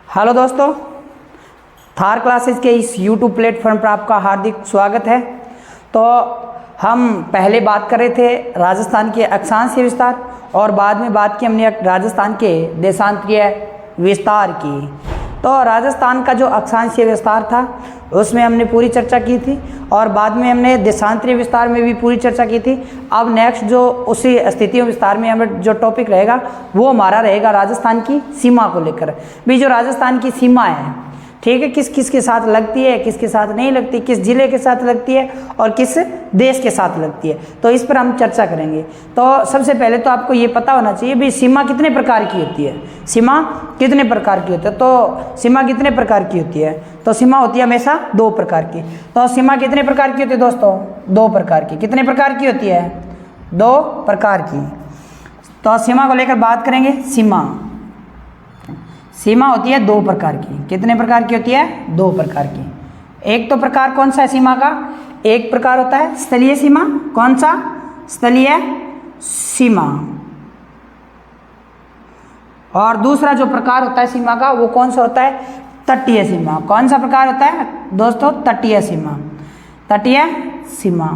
Hello दोस्तों, Thar classes के इस यूट्यूब प्लेटफॉर्म पर आपका हार्दिक स्वागत है। तो हम पहले बात कर रहे थे राजस्थान के अक्षांशीय विस्तार और बाद में बात की हमने राजस्थान के देशांतरीय विस्तार की। तो राजस्थान का जो अक्षांशीय विस्तार था उसमें हमने पूरी चर्चा की थी और बाद में हमने देशांतरीय विस्तार में भी पूरी चर्चा की थी। अब नेक्स्ट जो उसी स्थितियों विस्तार में हमें जो टॉपिक रहेगा वो हमारा रहेगा राजस्थान की सीमा को लेकर। भी जो राजस्थान की सीमा है, ठीक है, किस किस के साथ लगती है, किसके साथ नहीं लगती, किस जिले के साथ लगती है और किस देश के साथ लगती है, तो इस पर हम चर्चा करेंगे। तो सबसे पहले तो आपको ये पता होना चाहिए भी सीमा कितने प्रकार की होती है। सीमा कितने प्रकार की होती है? तो सीमा कितने प्रकार की होती है? तो सीमा होती है हमेशा दो प्रकार की। तो सीमा कितने प्रकार की होती है दोस्तों? दो प्रकार की। कितने प्रकार की होती है? दो प्रकार की। तो सीमा को लेकर बात करेंगे। सीमा होती है दो प्रकार की। कितने प्रकार की होती है? दो प्रकार की। एक तो प्रकार कौन सा है सीमा का? एक प्रकार होता है स्थलीय सीमा। कौन सा? स्थलीय सीमा। और दूसरा जो प्रकार होता है सीमा का वो कौन सा होता है? तटीय सीमा। कौन सा प्रकार होता है दोस्तों? तटीय सीमा। तटीय सीमा।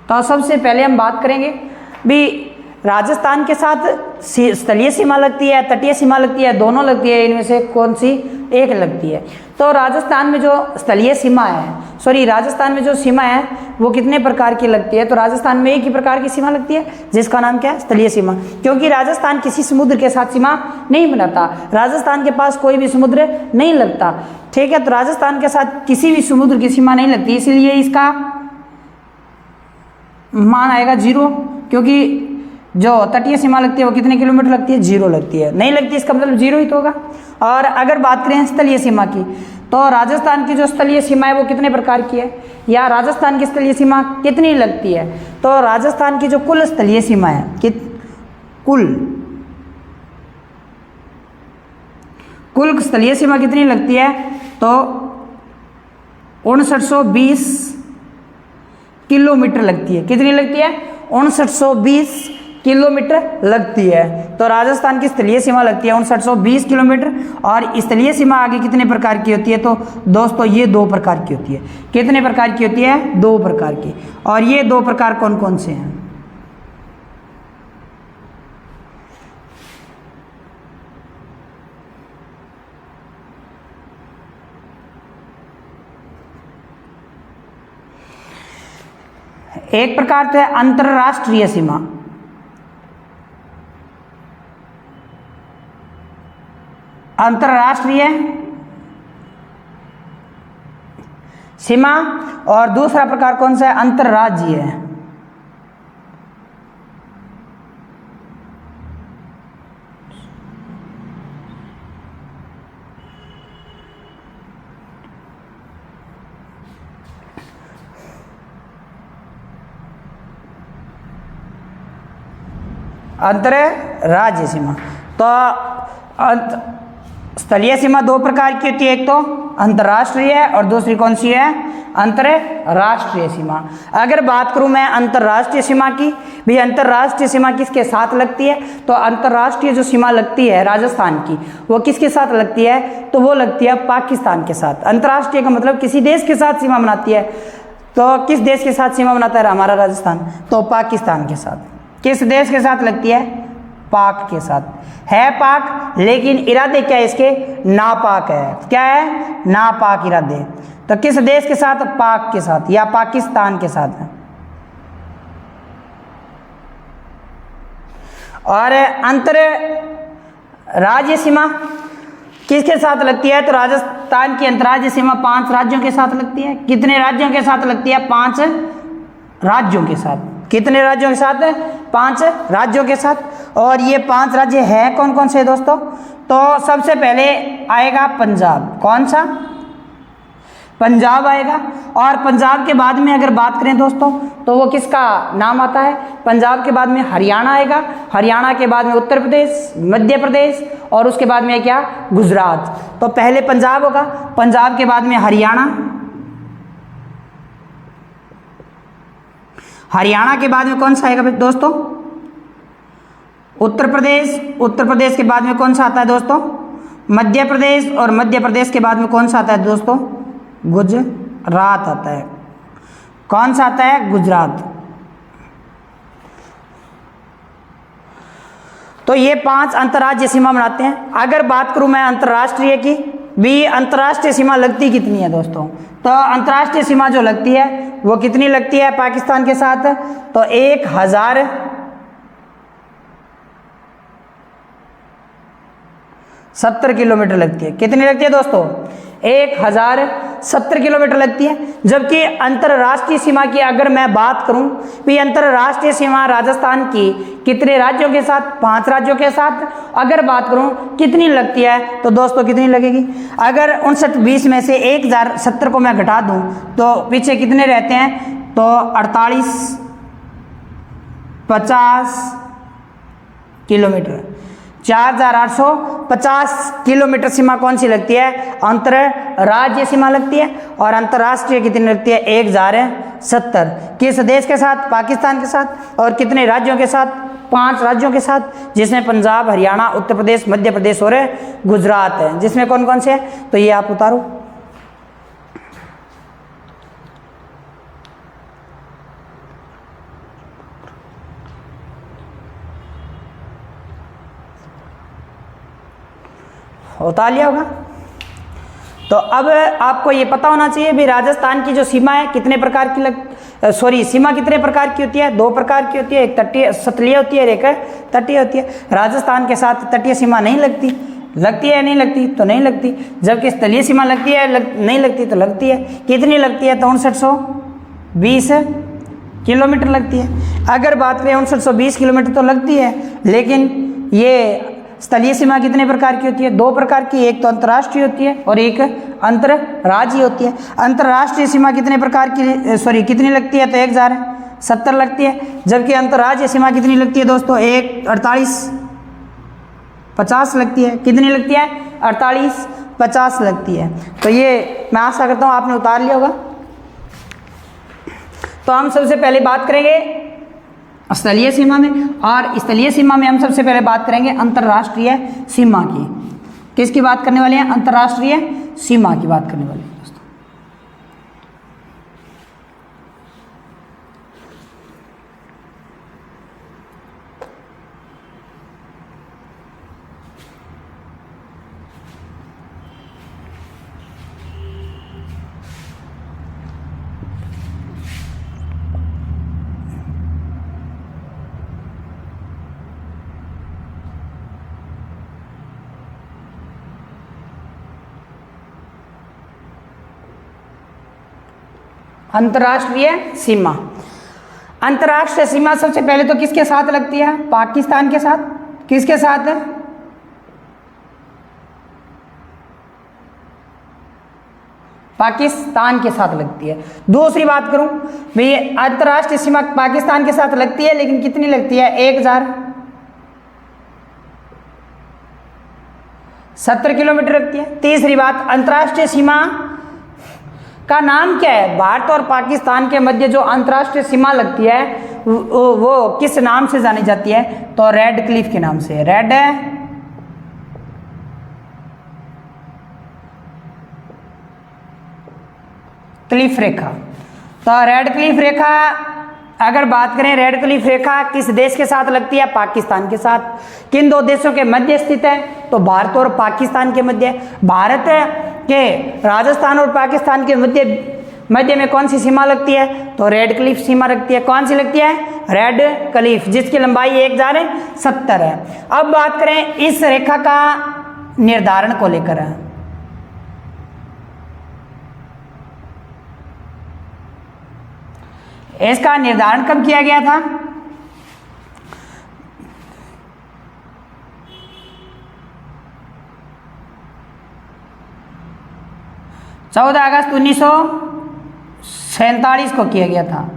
तो सबसे पहले हम बात करेंगे भी राजस्थान के साथ स्थलीय सीमा लगती है, तटीय सीमा लगती है, दोनों लगती है, इनमें से कौन सी एक लगती है? तो राजस्थान में जो स्थलीय सीमा है, राजस्थान में जो सीमा है वो कितने प्रकार की लगती है? तो राजस्थान में एक ही प्रकार की सीमा लगती है जिसका नाम क्या है? स्थलीय सीमा। क्योंकि राजस्थान किसी समुद्र के साथ सीमा नहीं बनाता, राजस्थान के पास कोई भी समुद्र नहीं लगता, ठीक है। तो राजस्थान के साथ किसी भी समुद्र की सीमा नहीं लगती, इसीलिए इसका मान आएगा 0। क्योंकि जो तटीय सीमा लगती है वो कितने किलोमीटर लगती है? 0 लगती है। नहीं लगती इसका मतलब 0 ही तो होगा। और अगर बात करें स्थलीय सीमा की, तो राजस्थान की जो स्थलीय सीमा है वो कितने प्रकार की है, या राजस्थान की स्थलीय सीमा कितनी लगती है? तो राजस्थान की जो कुल स्थलीय सीमा है, कुल स्थलीय सीमा कितनी लगती है? तो 5920 किलोमीटर लगती है। कितनी लगती है? 5920 किलोमीटर लगती है। तो राजस्थान की स्थलीय सीमा लगती है 5920 किलोमीटर। और स्थलीय सीमा आगे कितने प्रकार की होती है? तो दोस्तों ये दो प्रकार की होती है। कितने प्रकार की होती है? दो प्रकार की। और ये दो प्रकार कौन कौन से हैं? एक प्रकार तो है अंतरराष्ट्रीय सीमा। अंतरराष्ट्रीय सीमा। और दूसरा प्रकार कौन सा है? अंतरराज्यीय। अंतरराज्यीय सीमा। तो स्थलीय सीमा दो प्रकार की होती है, एक तो अंतर्राष्ट्रीय है और दूसरी कौन सी है? अंतरराष्ट्रीय सीमा। अगर बात करूं मैं अंतर्राष्ट्रीय सीमा की, भी अंतर्राष्ट्रीय सीमा किसके साथ लगती है? तो अंतर्राष्ट्रीय जो सीमा लगती है राजस्थान की वो किसके साथ लगती है? तो वो लगती है पाकिस्तान के साथ। अंतर्राष्ट्रीय का मतलब किसी देश के साथ सीमा बनाती है। तो किस देश के साथ सीमा बनाता है हमारा राजस्थान? तो पाकिस्तान के साथ। किस देश के साथ लगती है? पाक के साथ। है पाक, लेकिन इरादे क्या है इसके? नापाक है। क्या है? नापाक इरादे। तो किस देश के साथ? पाक के साथ या पाकिस्तान के साथ है। और अंतरराज्यीय सीमा किसके साथ लगती है? तो राजस्थान की अंतरराज्यीय सीमा 5 राज्यों के साथ लगती है। कितने राज्यों के साथ लगती है? 5 राज्यों के साथ। कितने राज्यों के साथ? 5 राज्यों के साथ। और ये 5 राज्य हैं कौन कौन से दोस्तों? तो सबसे पहले आएगा पंजाब। कौन सा? पंजाब आएगा। और पंजाब के बाद में अगर बात करें दोस्तों तो वो किसका नाम आता है? पंजाब के बाद में हरियाणा आएगा। हरियाणा के बाद में उत्तर प्रदेश, मध्य प्रदेश और उसके बाद में क्या? गुजरात। तो पहले पंजाब होगा, पंजाब के बाद में हरियाणा, हरियाणा के बाद में कौन सा आएगा दोस्तों? उत्तर प्रदेश के बाद में कौन सा आता है दोस्तों? मध्य प्रदेश, और मध्य प्रदेश के बाद में कौन सा आता है दोस्तों? गुजरात आता है। कौन सा आता है? गुजरात। तो ये 5 अंतर्राज्यीय सीमा बनाते हैं। अगर बात करूं मैं अंतर्राष्ट्रीय की, भी अंतर्राष्ट्रीय सीमा लगती कितनी है दोस्तों? तो अंतर्राष्ट्रीय सीमा जो लगती है वो कितनी लगती है पाकिस्तान के साथ? तो 1070 किलोमीटर लगती है। कितनी लगती है दोस्तों? 1070 किलोमीटर लगती है। जबकि अंतर्राष्ट्रीय सीमा की अगर मैं बात करूं, तो अंतर्राष्ट्रीय सीमा राजस्थान की कितने राज्यों के साथ? 5 राज्यों के साथ। अगर बात करूं कितनी लगती है, तो दोस्तों कितनी लगेगी? अगर 59-20 में से 1070 को मैं घटा दूं तो पीछे कितने रहते हैं? तो 4850 किलोमीटर, 4850 किलोमीटर सीमा कौन सी लगती है? अंतरराज्यीय सीमा लगती है। और अंतर्राष्ट्रीय कितनी लगती है? 1070। किस देश के साथ? पाकिस्तान के साथ। और कितने राज्यों के साथ? 5 राज्यों के साथ, जिसमें पंजाब, हरियाणा, उत्तर प्रदेश, मध्य प्रदेश और गुजरात है। जिसमें कौन कौन से है? तो ये आप उतारो। उतार लिया होगा। तो अब आपको ये पता होना चाहिए भी राजस्थान की जो सीमा है कितने प्रकार की सीमा कितने प्रकार की होती है? 2 प्रकार की होती है। एक तटीय सतलीय होती है और एक तटीय होती है। राजस्थान के साथ तटीय सीमा नहीं लगती। लगती है नहीं लगती? तो नहीं लगती। जबकि स्थलीय सीमा लगती है नहीं लगती? तो लगती है। कितनी लगती है? तो 5920 किलोमीटर लगती है। अगर बात करें 5920 किलोमीटर तो लगती है, लेकिन ये स्थलीय सीमा कितने प्रकार की होती है? 2 प्रकार की। एक तो अंतर्राष्ट्रीय होती है और एक अंतर्राज्यीय होती है। अंतर्राष्ट्रीय सीमा कितने प्रकार की कितनी लगती है? तो 1070 लगती है। जबकि अंतर्राज्यीय सीमा कितनी लगती है दोस्तों? 4850 लगती है। कितनी लगती है? 4850 लगती है। तो ये मैं आशा करता हूँ आपने उतार लिया होगा। तो हम सबसे पहले बात करेंगे स्थलीय सीमा में, और स्थलीय सीमा में हम सबसे पहले बात करेंगे अंतर्राष्ट्रीय सीमा की। किसकी बात करने वाले हैं? अंतर्राष्ट्रीय सीमा की बात करने वाले हैं दोस्तों। अंतर्राष्ट्रीय सीमा। अंतर्राष्ट्रीय सीमा सबसे पहले तो किसके साथ लगती है? पाकिस्तान के साथ। किसके साथ है? पाकिस्तान के साथ लगती है। दूसरी बात करूं भाई, अंतर्राष्ट्रीय सीमा पाकिस्तान के साथ लगती है, लेकिन कितनी लगती है? 1070 किलोमीटर लगती है। तीसरी बात, अंतर्राष्ट्रीय सीमा का नाम क्या है? भारत और पाकिस्तान के मध्य जो अंतर्राष्ट्रीय सीमा लगती है वो किस नाम से जानी जाती है? तो रेड क्लिफ के नाम से। रेड क्लिफ रेखा। तो रेड क्लिफ रेखा, अगर बात करें रेड क्लिफ रेखा किस देश के साथ लगती है? पाकिस्तान के साथ। किन 2 देशों के मध्य स्थित है? तो भारत और पाकिस्तान के मध्य। भारत के राजस्थान और पाकिस्तान के मध्य में कौन सी सीमा लगती है? तो रेड क्लिफ सीमा लगती है। कौन सी लगती है? रेड क्लिफ, जिसकी लंबाई 1070 है। अब बात करें इस रेखा का निर्धारण को लेकर। इसका निर्धारण कब किया गया था? चौदह अगस्त 1947 को किया गया था।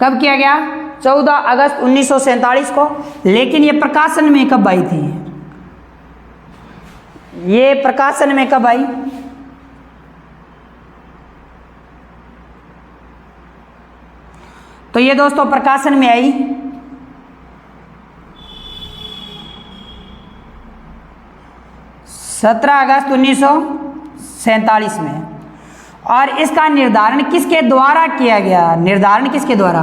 कब किया गया? 14 अगस्त 1947 को। लेकिन ये प्रकाशन में कब आई थी? ये प्रकाशन में कब आई? तो ये दोस्तों प्रकाशन में आई 17 अगस्त 1947 में। और इसका निर्धारण किसके द्वारा किया गया? निर्धारण किसके द्वारा?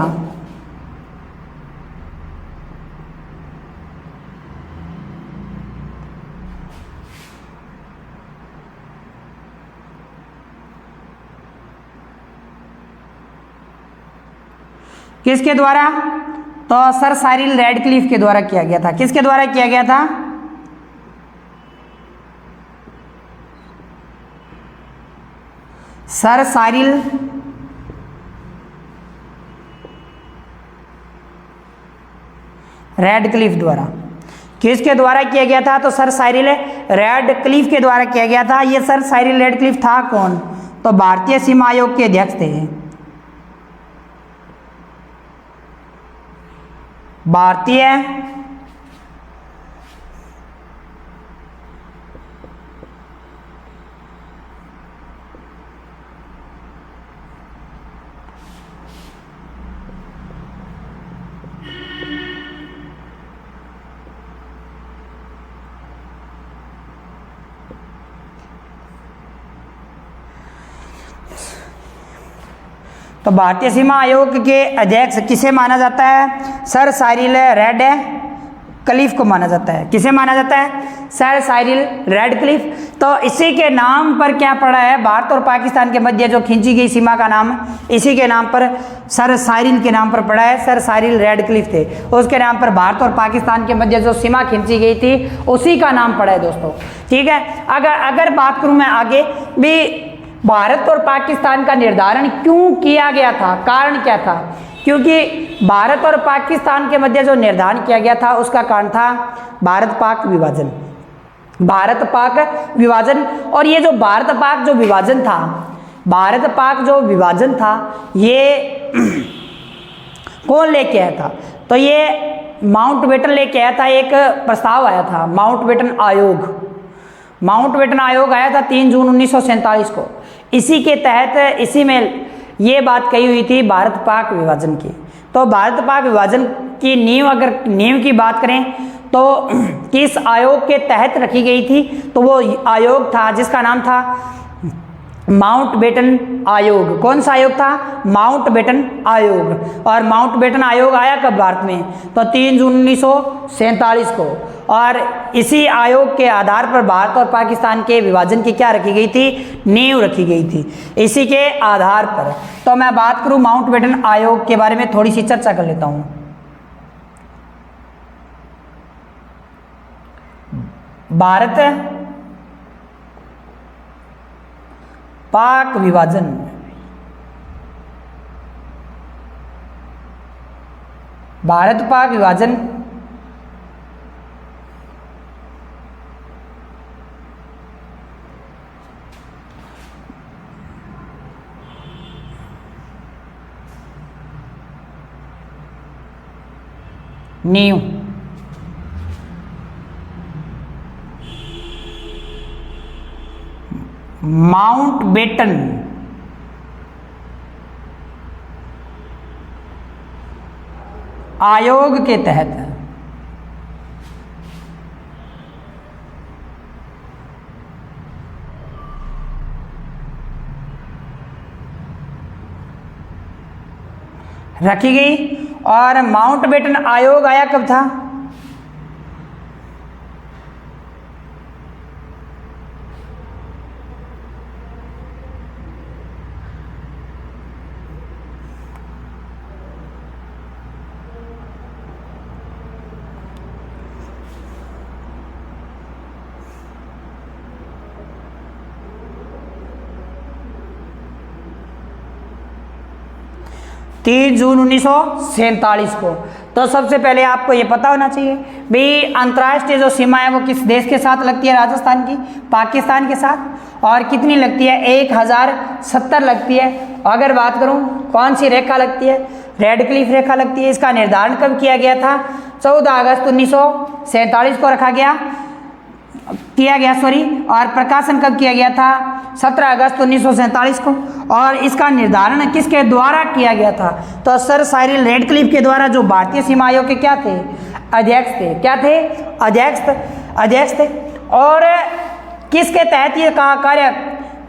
किसके द्वारा? तो सर साइरिल रैडक्लिफ के द्वारा किया गया था। किसके द्वारा किया गया था? सर साइरिल रैडक्लिफ द्वारा। किसके द्वारा किया गया था? तो सर साइरिल रैडक्लिफ के द्वारा किया गया था। ये सर साइरिल रैडक्लिफ था कौन? तो भारतीय सीमा आयोग के अध्यक्ष थे। भारतीय तो भारतीय सीमा आयोग के अध्यक्ष किसे माना जाता है? सर साइरिल रैडक्लिफ को माना जाता है। किसे माना जाता है? Sir Cyril Radcliffe. तो इसी के नाम पर क्या पड़ा है? भारत और पाकिस्तान के मध्य जो खींची गई सीमा का नाम इसी के नाम पर सर साइरिल के नाम पर पड़ा है। सर साइरिल रैडक्लिफ थे, उसके नाम पर भारत और पाकिस्तान के मध्य जो सीमा खींची गई थी उसी का नाम पड़ा है दोस्तों। ठीक है। अगर बात करूं मैं आगे भी, भारत और पाकिस्तान का निर्धारण क्यों किया गया था, कारण क्या था? क्योंकि भारत और पाकिस्तान के मध्य जो निर्धारण किया गया था उसका कारण था भारत पाक विभाजन। भारत पाक विभाजन। और ये जो भारत पाक जो विभाजन था, भारत पाक जो विभाजन था, ये कौन लेके आया था? तो ये माउंटबेटन लेके आया था। एक प्रस्ताव आया था माउंटबेटन आयोग। माउंटबेटन आयोग आया था 3 जून 1947 को। इसी के तहत इसी में ये बात कही हुई थी भारत पाक विभाजन की। तो भारत पाक विभाजन की नींव, अगर नींव की बात करें तो किस आयोग के तहत रखी गई थी? तो वो आयोग था जिसका नाम था माउंटबेटन आयोग। कौन सा आयोग था? माउंटबेटन आयोग। और माउंटबेटन आयोग आया कब भारत में? तो 3 जून 1947 को। और इसी आयोग के आधार पर भारत और पाकिस्तान के विभाजन की क्या रखी गई थी? नींव रखी गई थी। इसी के आधार पर तो मैं बात करूं माउंटबेटन आयोग के बारे में थोड़ी सी चर्चा कर लेता हूं। भारत पाक विभाजन, भारत पाक विभाजन नींव माउंटबेटन आयोग के तहत रखी गई। और माउंटबेटन आयोग आया कब था? तीन जून 1947 को। तो सबसे पहले आपको ये पता होना चाहिए भाई अंतर्राष्ट्रीय जो सीमा है वो किस देश के साथ लगती है? राजस्थान की, पाकिस्तान के साथ। और कितनी लगती है? 1070 लगती है। अगर बात करूं कौन सी रेखा लगती है? रैडक्लिफ रेखा लगती है। इसका निर्धारण कब किया गया था? 14 अगस्त 1947 को किया गया और प्रकाशन कब किया गया था? 17 अगस्त 1947 को। और इसका निर्धारण किसके द्वारा किया गया था? तो सर साइरिल रैडक्लिफ के द्वारा, जो भारतीय सीमा आयोग के क्या थे? अध्यक्ष थे। क्या थे? अध्यक्ष थे। और किसके तहत ये कार्य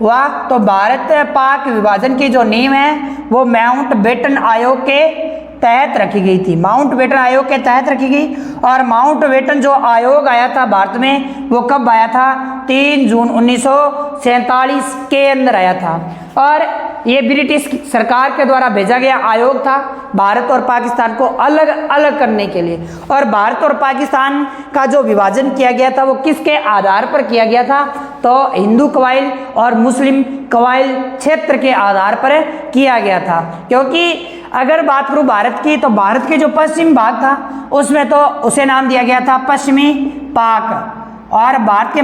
हुआ? तो भारत पाक विभाजन की जो नींव है वो माउंट बेटन आयोग के तहत रखी गई थी। माउंट बेटन आयोग के तहत रखी गई। और माउंट बेटन जो आयोग आया था भारत में वो कब आया था? 3 जून 1947 के अंदर आया था। और ये ब्रिटिश सरकार के द्वारा भेजा गया आयोग था भारत और पाकिस्तान को अलग अलग करने के लिए। और भारत और पाकिस्तान का जो विभाजन किया गया था वो किसके आधार पर किया गया था? तो हिंदू कबाइल और मुस्लिम कबाइल क्षेत्र के आधार पर किया गया था। क्योंकि अगर बात करूं भारत की, तो भारत के जो पश्चिम भाग था उसमें तो उसे नाम दिया गया था पश्चिमी पाक, और भारत के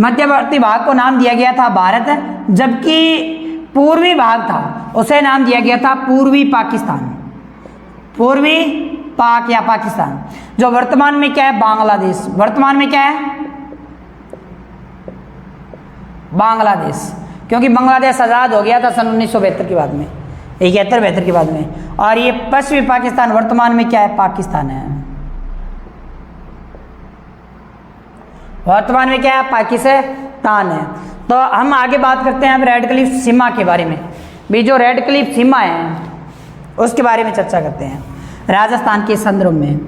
मध्यवर्ती भाग को नाम दिया गया था भारत, जबकि पूर्वी भाग था उसे नाम दिया गया था पूर्वी पाकिस्तान, पूर्वी पाक या पाकिस्तान, जो वर्तमान में क्या है? बांग्लादेश। वर्तमान में क्या है? बांग्लादेश। क्योंकि बांग्लादेश आजाद हो गया था सन 1972 के बाद में, 71-72 के बाद में। और ये पश्चिमी पाकिस्तान वर्तमान में क्या है? पाकिस्तान है। वर्तमान में क्या है? पाकिस्तान है। तो हम आगे बात करते हैं अब रेड क्लिफ सीमा के बारे में। भी जो रेड क्लिफ सीमा है उसके बारे में चर्चा करते हैं राजस्थान के संदर्भ में।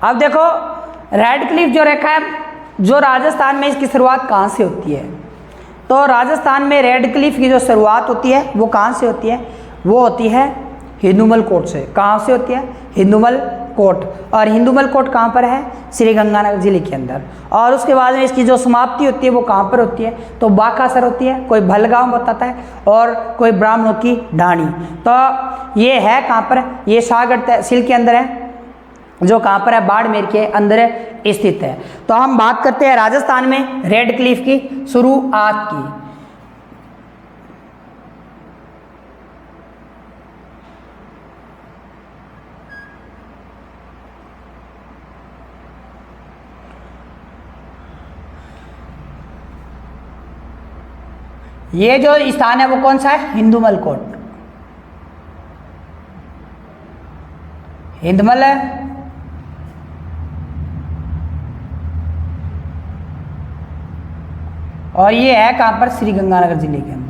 अब देखो रेड क्लिफ जो रेखा है, जो राजस्थान में इसकी शुरुआत कहाँ से होती है? तो राजस्थान में रेड क्लिफ की जो शुरुआत होती है वो कहाँ से होती है? वो होती है हिंदुमल कोट से। कहाँ से होती है? हिंदुमल कोट। और हिंदुमल कोट कहाँ पर है? श्रीगंगानगर जिले के अंदर। और उसके बाद में इसकी जो समाप्ति होती है वो कहाँ पर होती है? तो बाकासर होती है। कोई भलगांव बताता है और कोई ब्राह्मणों की ढाणी। तो ये है कहाँ पर? ये सागर तहसील के अंदर है, जो कहाँ पर है? बाड़मेर के अंदर स्थित है। तो हम बात करते हैं राजस्थान में रेड क्लिफ की शुरुआत की। ये जो स्थान है वो कौन सा है? हिंदुमल कोट। हिंदमल है, और ये है कहाँ पर? श्रीगंगानगर जिले के अंदर।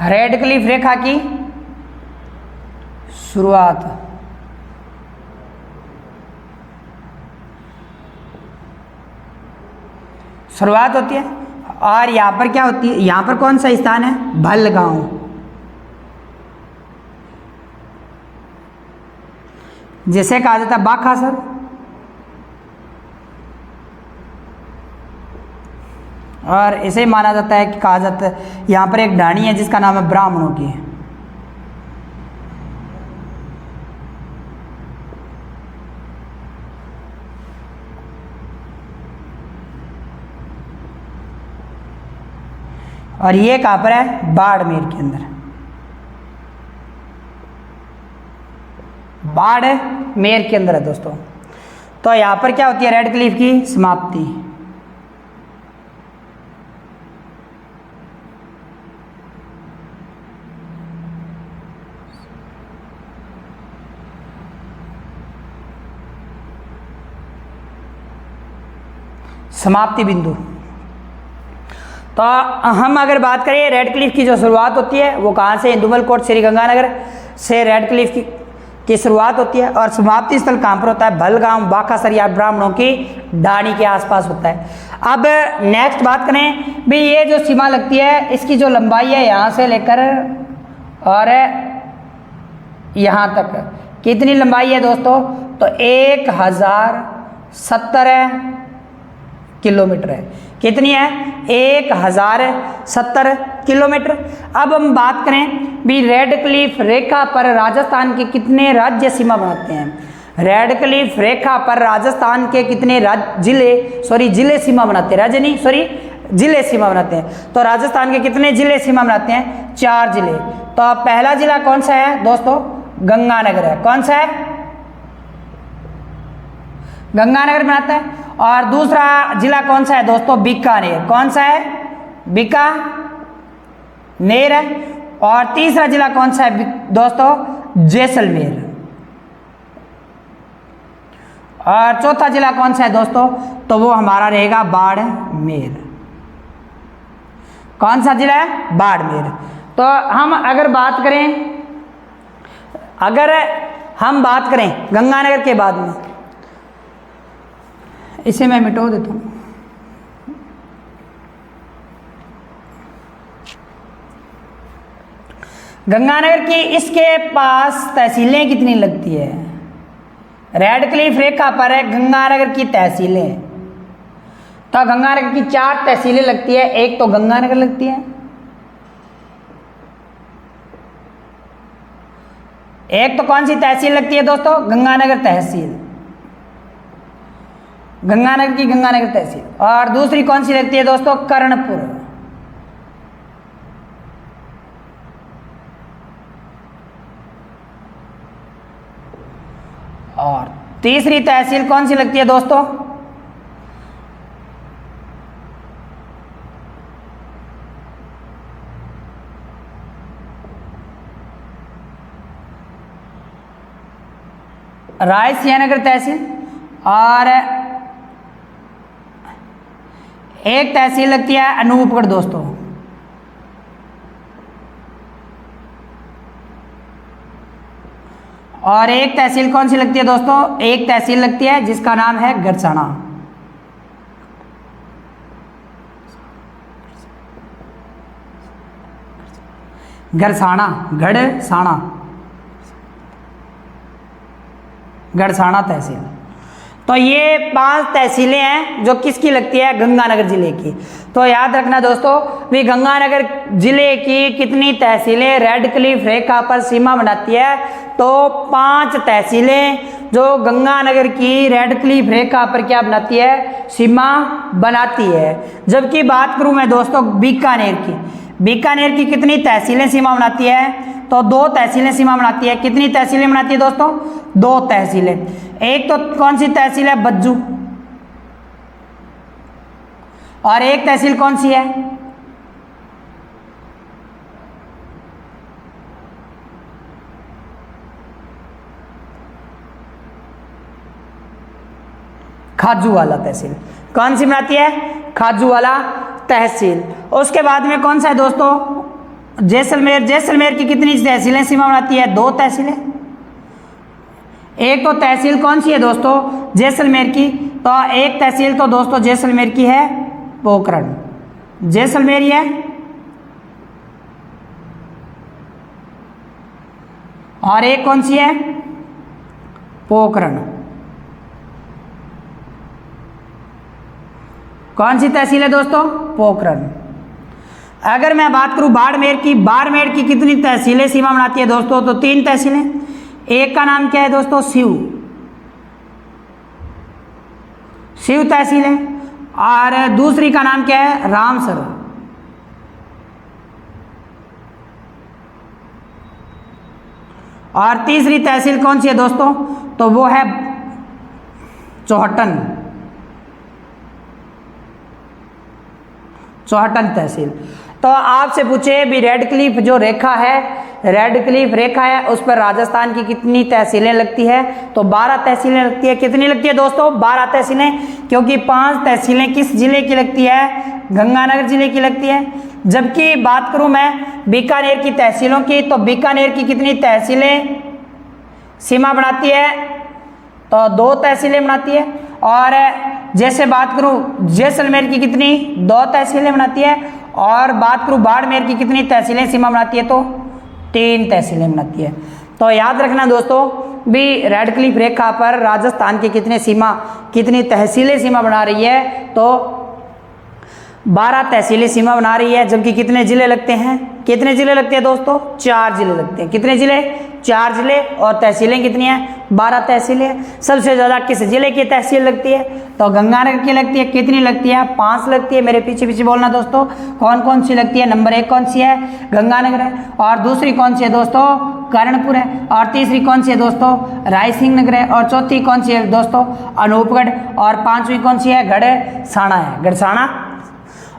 रेड क्लिफ रेखा की शुरुआत होती है। और यहाँ पर क्या होती है? यहाँ पर कौन सा स्थान है? भलगांव। जिसे कहा जाता है बाकासर। और इसे माना जाता है कि कहा जाता है यहाँ पर एक ढाणी है जिसका नाम है ब्राह्मणों की। और ये कहाँ पर है? बाड़मेर के अंदर। बाड़मेर के अंदर है दोस्तों। तो यहाँ पर क्या होती है? रेड क्लिफ की समाप्ति। समाप्ति बिंदु। तो हम अगर बात करें रेड क्लिफ की जो शुरुआत होती है वो कहाँ से? हिंदुमल कोट श्रीगंगानगर से रेड क्लिफ की शुरुआत होती है। और समाप्ति स्थल कहाँ पर होता है? भलगांव, बाकासर या ब्राह्मणों की ढाणी के आसपास होता है। अब नेक्स्ट बात करें भी, ये जो सीमा लगती है इसकी जो लंबाई है यहाँ से लेकर और यहाँ तक कितनी लंबाई है दोस्तों? तो 1070 किलोमीटर है। कितनी है? 1070 किलोमीटर। अब हम बात करें भी रेड क्लिफ रेखा पर राजस्थान के कितने राज्य सीमा बनाते हैं? रेड क्लिफ रेखा पर राजस्थान के कितने जिले सीमा बनाते हैं? राज्य नहीं, सॉरी, जिले सीमा बनाते हैं। तो राजस्थान के कितने जिले सीमा बनाते हैं? 4 जिले। तो पहला जिला कौन सा है दोस्तों? गंगानगर है। कौन सा है? गंगानगर बनाता है। और दूसरा जिला कौन सा है दोस्तों? बीकानेर। कौन सा है? बीकानेर है। और तीसरा जिला कौन सा है दोस्तों? जैसलमेर। और चौथा जिला कौन सा है दोस्तों? तो वो हमारा रहेगा बाड़मेर। कौन सा जिला है? बाड़मेर। तो हम अगर बात करें गंगानगर के बाद में, इसे मैं मिटा देता हूं। गंगानगर की इसके पास तहसीलें कितनी लगती है? रेड क्लिफ रेखा पर है गंगानगर की तहसीलें। तो गंगानगर की 4 तहसीलें लगती है। एक तो गंगानगर लगती है, एक तो कौन सी तहसील लगती है दोस्तों? गंगानगर तहसील, गंगानगर की गंगानगर तहसील। और दूसरी कौन सी लगती है दोस्तों? कर्णपुर। और तीसरी तहसील कौन सी लगती है दोस्तों? रायसियानगर तहसील। और एक तहसील लगती है अनूपगढ़ दोस्तों। और एक तहसील कौन सी लगती है दोस्तों? एक तहसील लगती है जिसका नाम है गड़साना। गड़साना तहसील। तो ये 5 तहसीलें हैं जो किसकी लगती है? गंगानगर जिले की। तो याद रखना दोस्तों भी गंगानगर जिले की कितनी तहसीलें रेड क्लिफ रेखा पर सीमा बनाती है? तो 5 तहसीलें जो गंगानगर की रेड क्लिफ रेखा पर क्या बनाती है? सीमा बनाती है। जबकि बात करूं मैं दोस्तों बीकानेर की कितनी तहसीलें सीमा बनाती है? तो 2 तहसीलें सीमा बनाती है। कितनी तहसीलें बनाती है दोस्तों? 2 तहसीलें। एक तो कौन सी तहसील है? बज्जू। और एक तहसील कौन सी है? खाजूवाला तहसील। कौन सी बनाती है? खाजूवाला तहसील। उसके बाद में कौन सा है दोस्तों? जैसलमेर की कितनी तहसीलें सीमा बनाती है? 2 तहसीलें। एक तो तहसील कौन सी है दोस्तों? जैसलमेर की। तो एक तहसील तो दोस्तों जैसलमेर की है पोखरण, जैसलमेर ही है। और एक कौन सी है? पोखरण। कौन सी तहसील है दोस्तों? पोखरण। अगर मैं बात करूं बाड़मेर की कितनी तहसीलें सीमा बनाती है दोस्तों? तो 3 तहसीलें। एक का नाम क्या है दोस्तों? शिव तहसील है। और दूसरी का नाम क्या है? रामसर। और तीसरी तहसील कौन सी है दोस्तों? तो वो है चौहटन तहसील। तो आपसे पूछे भी रेड क्लिफ जो रेखा है, रेड क्लिफ रेखा है उस पर राजस्थान की कितनी तहसीलें लगती है? तो 12 तहसीलें लगती है। कितनी लगती है दोस्तों? 12 तहसीलें। क्योंकि 5 तहसीलें किस जिले की लगती है? गंगानगर जिले की लगती है। जबकि बात करूं मैं बीकानेर की तहसीलों की, तो बीकानेर की कितनी तहसीलें सीमा बनाती है? तो 2 तहसीलें बनाती है। और जैसे बात करूं जैसलमेर की कितनी? 2 तहसीलें बनाती है। और बात करूं बाड़मेर की कितनी तहसीलें सीमा बनाती है? तो 3 तहसीलें बनाती है। तो याद रखना दोस्तों भी रेड क्लिफ रेखा पर राजस्थान की कितनी तहसीलें सीमा बना रही है? तो 12 तहसीलें सीमा बना रही है, जबकि कितने जिले लगते हैं? कितने जिले लगते हैं दोस्तों? 4 जिले लगते हैं। कितने जिले? 4 जिले। और तहसीलें कितनी हैं? 12 तहसीलें। सबसे ज़्यादा किस जिले की तहसील लगती है? तो गंगानगर की लगती है। कितनी लगती है? 5 लगती है। मेरे पीछे पीछे बोलना दोस्तों, कौन कौन सी लगती है? नंबर 1 कौन सी है? गंगानगर है। और दूसरी कौन सी है दोस्तों? कर्णपुर है। और तीसरी कौन सी है दोस्तों? रायसिंह नगर है। और चौथी कौन सी है दोस्तों? अनूपगढ़। और 5वीं कौन सी है? गढ़साना है, गढ़साना।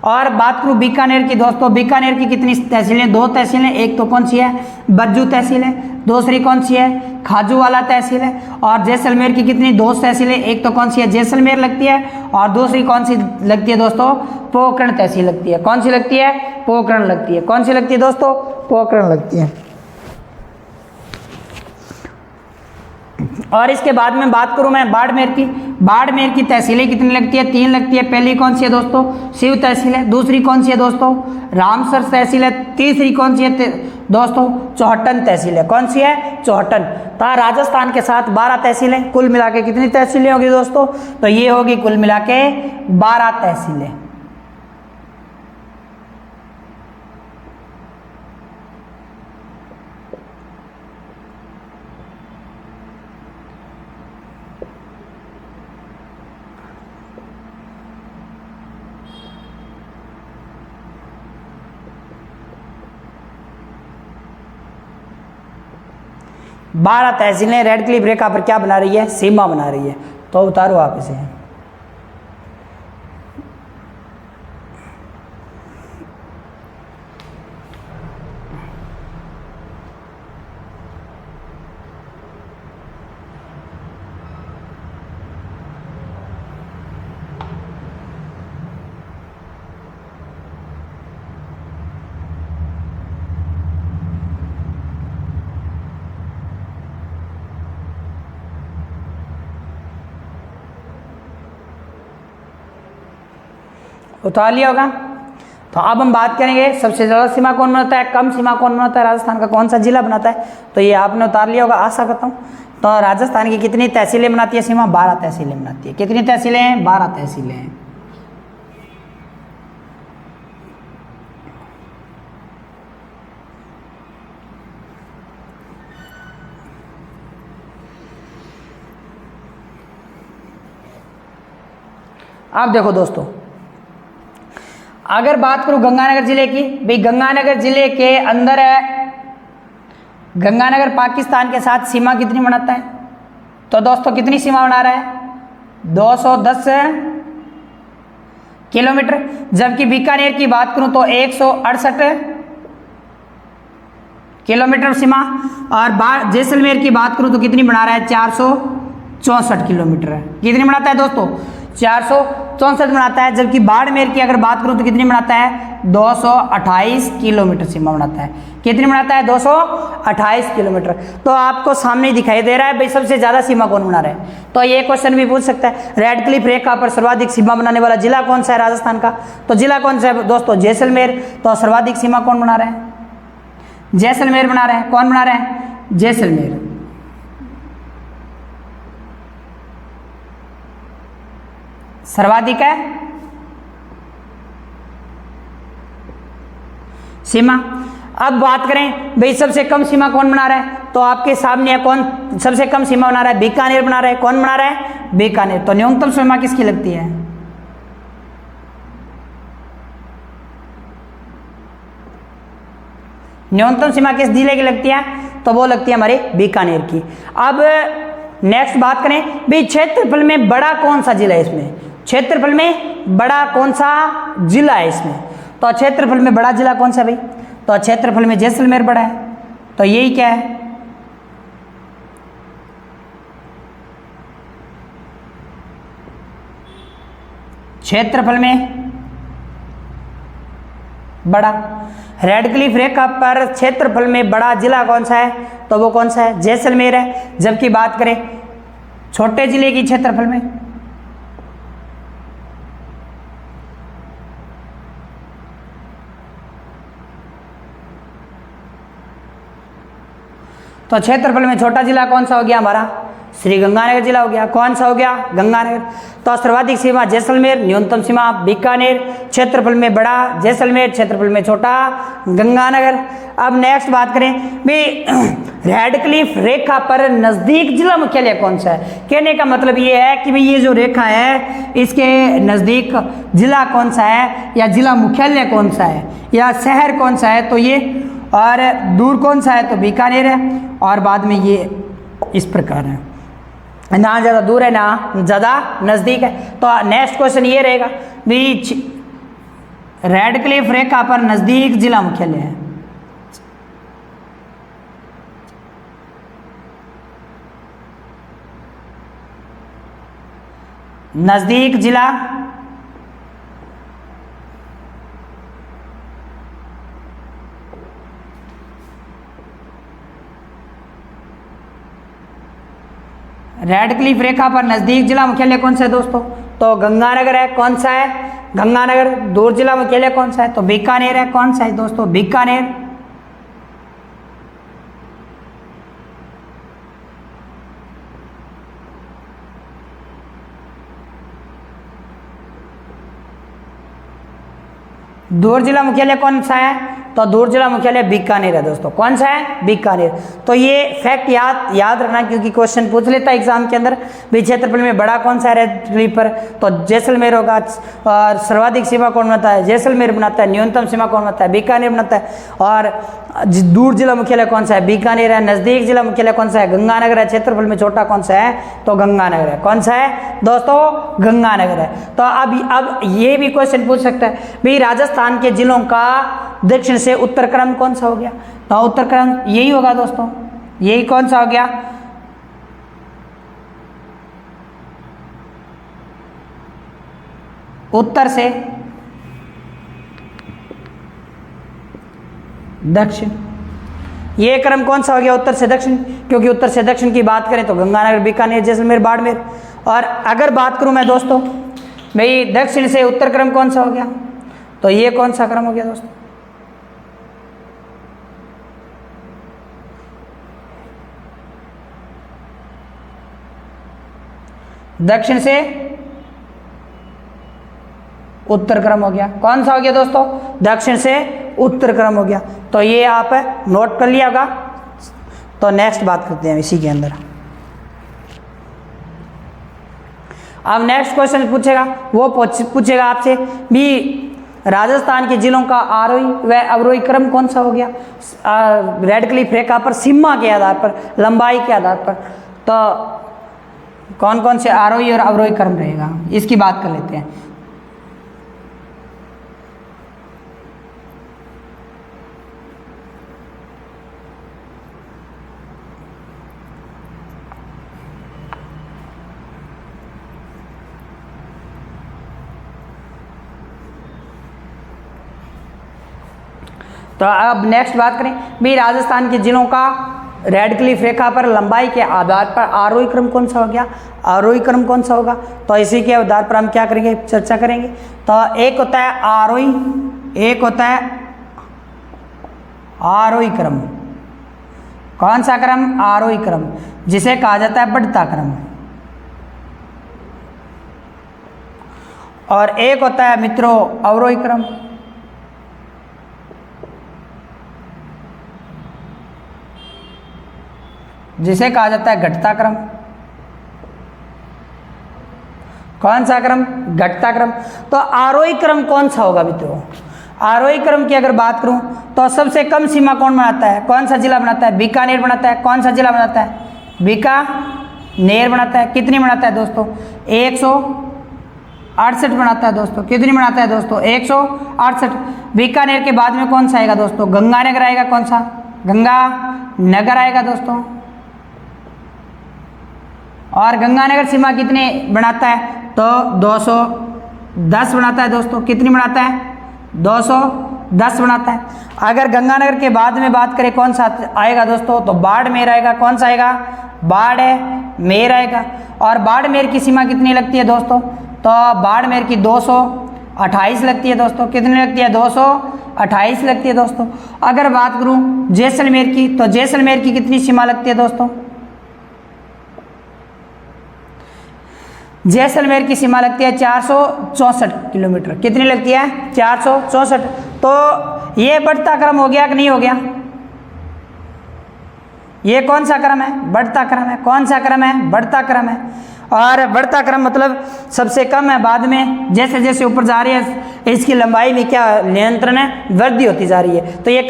और बात करूं बीकानेर की दोस्तों, बीकानेर की कितनी तहसीलें? 2 तहसीलें। एक तो कौन सी है? बज्जू तहसील है। दूसरी कौन सी है? खाजूवाला तहसील है। और जैसलमेर की कितनी? 2 तहसीलें। एक तो कौन सी है? जैसलमेर लगती है। और दूसरी कौन सी लगती है दोस्तों? पोखरण तहसील लगती है। कौन सी लगती है? पोखरण लगती है। कौन सी लगती है दोस्तों? पोखरण लगती है। और इसके बाद में बात करूं मैं बाड़मेर की। बाड़मेर की तहसीलें कितनी लगती है? 3 लगती है। पहली कौन सी है दोस्तों? शिव तहसील है। दूसरी कौन सी है दोस्तों? रामसर तहसील है। तीसरी कौन सी है दोस्तों? चौहटन तहसील है। कौन सी है? चौहटन। तो राजस्थान के साथ 12 तहसीलें, कुल मिला के कितनी तहसीलें होगी दोस्तों? तो ये होगी कुल मिला के 12 तहसीलें। बारह तहसीलें रेड क्लिफ रेखा पर क्या बना रही है? सीमा बना रही है। तो उतारो आप इसे। उतार लिया होगा। तो अब हम बात करेंगे सबसे ज़्यादा सीमा कौन बनाता है, कम सीमा कौन बनाता है, राजस्थान का कौन सा जिला बनाता है। तो ये आपने उतार लिया होगा, आशा करता हूँ। तो राजस्थान की कितनी तहसीलें बनाती है सीमा? 12 तहसीलें बनाती है। कितनी तहसीलें हैं? 12 तहसीलें हैं। अब देखो दोस्तों, अगर बात करूं गंगानगर जिले की, भाई गंगानगर जिले के अंदर है, गंगानगर पाकिस्तान के साथ सीमा कितनी बनाता है? तो दोस्तों कितनी सीमा बना रहा है? 210 किलोमीटर। जबकि बीकानेर की बात करूं तो 168 किलोमीटर सीमा। और जैसलमेर की बात करूं तो कितनी बना रहा है? 464 किलोमीटर है। कितनी बनाता है दोस्तों? 464 बनाता है। जबकि बाड़मेर की अगर बात करूं तो कितनी बनाता है? 228 किलोमीटर सीमा बनाता है। कितनी बनाता है? 228 किलोमीटर। तो आपको सामने दिखाई दे रहा है भाई सबसे ज्यादा सीमा कौन बना रहा है। तो ये क्वेश्चन भी पूछ सकता है, रेड क्लिफ रेखा पर सर्वाधिक सीमा बनाने वाला जिला कौन सा है राजस्थान का? तो जिला कौन सा है दोस्तों? जैसलमेर। तो सर्वाधिक सीमा कौन बना रहा है? जैसलमेर बना रहा है। कौन बना रहा है? जैसलमेर। सर्वाधिक है सीमा। अब बात करें भाई सबसे कम सीमा कौन बना रहा है, तो आपके सामने है कौन सबसे कम सीमा बना रहा है? बीकानेर बना रहा है। कौन बना रहा है? बीकानेर। तो न्यूनतम सीमा किसकी लगती है? न्यूनतम सीमा किस जिले की लगती है? तो वो लगती है हमारे बीकानेर की। अब नेक्स्ट बात करें भाई क्षेत्रफल में बड़ा कौन सा जिला है इसमें? क्षेत्रफल में बड़ा कौन सा जिला है इसमें? तो क्षेत्रफल में बड़ा जिला कौन सा भाई? तो क्षेत्रफल में जैसलमेर बड़ा है। तो यही क्या है? क्षेत्रफल में बड़ा। रेड क्लिफ रेखा पर क्षेत्रफल में बड़ा जिला कौन सा है? तो वो कौन सा है? जैसलमेर है। जबकि बात करें छोटे जिले की क्षेत्रफल में, तो क्षेत्रफल में छोटा जिला कौन सा हो गया हमारा? श्री गंगानगर जिला हो गया। कौन सा हो गया? गंगानगर। तो सर्वाधिक सीमा जैसलमेर, न्यूनतम सीमा बीकानेर, क्षेत्रफल में बड़ा जैसलमेर, क्षेत्रफल में छोटा गंगानगर। अब नेक्स्ट बात करें भी रेडक्लिफ रेखा पर नजदीक जिला मुख्यालय कौन सा है। कहने का मतलब ये है कि भाई ये जो रेखा है इसके नजदीक जिला कौन सा है, या जिला मुख्यालय कौन सा है, या शहर कौन सा है, तो ये, और दूर कौन सा है तो बीकानेर है, और बाद में ये इस प्रकार है, ना ज़्यादा दूर है ना ज़्यादा नज़दीक है। तो नेक्स्ट क्वेश्चन ये रहेगा भी रेडक्लिफ रेखा पर नज़दीक जिला मुख्यालय है। नज़दीक जिला रेडक्लिफ रेखा पर नजदीक जिला मुख्यालय कौन सा है दोस्तों? तो गंगानगर है। कौन सा है? गंगानगर। दूर जिला मुख्यालय कौन सा है? तो बीकानेर है। कौन सा है दोस्तों? बीकानेर। दूर जिला मुख्यालय कौन सा है? तो दूर जिला मुख्यालय बीकानेर है दोस्तों। कौन सा है? बीकानेर। तो ये फैक्ट याद रखना, क्योंकि क्वेश्चन पूछ लेता है एग्जाम के अंदर भी क्षेत्रफल में बड़ा कौन सा है रेडक्लिफ पर, तो जैसलमेर होगा। और सर्वाधिक सीमा कौन बनाता है? जैसलमेर बनाता है। न्यूनतम सीमा कौन बनाता है? बीकानेर बनाता है। और दूर जिला मुख्यालय कौन सा है? बीकानेर है। नजदीक जिला मुख्यालय कौन सा है? गंगानगर है। क्षेत्रफल में छोटा कौन सा है? तो गंगानगर है। कौन सा है दोस्तों? गंगानगर है। तो अब ये भी क्वेश्चन पूछ सकता है भाई राजस्थान के जिलों का दक्षिण से उत्तर क्रम कौन सा हो गया? तो उत्तर क्रम यही होगा दोस्तों। यही कौन सा हो गया? उत्तर से दक्षिण। ये क्रम कौन सा हो गया? उत्तर से दक्षिण। क्योंकि उत्तर से दक्षिण की बात करें तो गंगानगर, बीकानेर, जैसलमेर, बाड़मेर। और अगर बात करूं मैं दोस्तों भाई दक्षिण से उत्तर क्रम कौन सा हो गया? तो ये कौन सा क्रम हो गया दोस्तों? दक्षिण से उत्तर क्रम हो गया। कौन सा हो गया दोस्तों? दक्षिण से उत्तर क्रम हो गया। तो ये आप नोट कर लिया होगा। तो नेक्स्ट बात करते हैं इसी के अंदर। अब नेक्स्ट क्वेश्चन पूछेगा, वो पूछेगा आपसे भी राजस्थान के जिलों का आरोही व अवरोही क्रम कौन सा हो गया रेडक्लिफ रेखा पर, सीमा के आधार पर, लंबाई के आधार पर। तो कौन कौन से आरोही और अवरोही क्रम रहेगा, इसकी बात कर लेते हैं। तो अब नेक्स्ट बात करें भी राजस्थान के जिलों का रेडक्लिफ रेखा पर लंबाई के आधार पर आरोही क्रम कौन सा हो गया? आरोही क्रम कौन सा होगा? तो इसी के आधार पर हम क्या करेंगे? चर्चा करेंगे। तो एक होता है आरोही, एक होता है आरोही क्रम। कौन सा क्रम? आरोही क्रम, जिसे कहा जाता है बढ़ता क्रम। और एक होता है मित्रों अवरोही क्रम। जिसे कहा जाता है घटता क्रम। कौन सा क्रम? घटता क्रम। तो आरोही क्रम कौन सा होगा मित्रों? आरोही क्रम की अगर बात करूं तो सबसे कम सीमा कौन बनाता है? कौन सा जिला बनाता है? बीकानेर बनाता है। कौन सा जिला बनाता है? बीकानेर बनाता है। कितनी बनाता है दोस्तों? 168 बनाता है दोस्तों। कितनी बनाता है दोस्तों? 168। बीकानेर के बाद में कौन सा आएगा दोस्तों? गंगानगर आएगा। कौन सा? गंगानगर आएगा दोस्तों। और गंगानगर सीमा कितने बनाता है? तो 210 बनाता है दोस्तों। कितनी बनाता है? 210 बनाता है। अगर गंगानगर के बाद में बात करें कौन सा आएगा दोस्तों? तो बाड़मेर आएगा। कौन सा आएगा? बाड़मेर आएगा। और बाड़मेर की सीमा कितनी लगती है दोस्तों? तो बाड़मेर की 228 लगती है दोस्तों। कितनी लगती है? 228 लगती है दोस्तों। अगर बात करूं जैसलमेर की, तो जैसलमेर की कितनी सीमा लगती है दोस्तों? जैसलमेर की सीमा लगती है 464 किलोमीटर। कितनी लगती है? 464। तो ये बढ़ता क्रम हो गया कि नहीं हो गया? ये कौन सा क्रम है? बढ़ता क्रम है। कौन सा क्रम है? बढ़ता क्रम है। और बढ़ता क्रम मतलब सबसे कम है, बाद में जैसे जैसे ऊपर जा रही है इसकी लंबाई में क्या नियंत्रण है? वृद्धि होती जा रही है। तो ये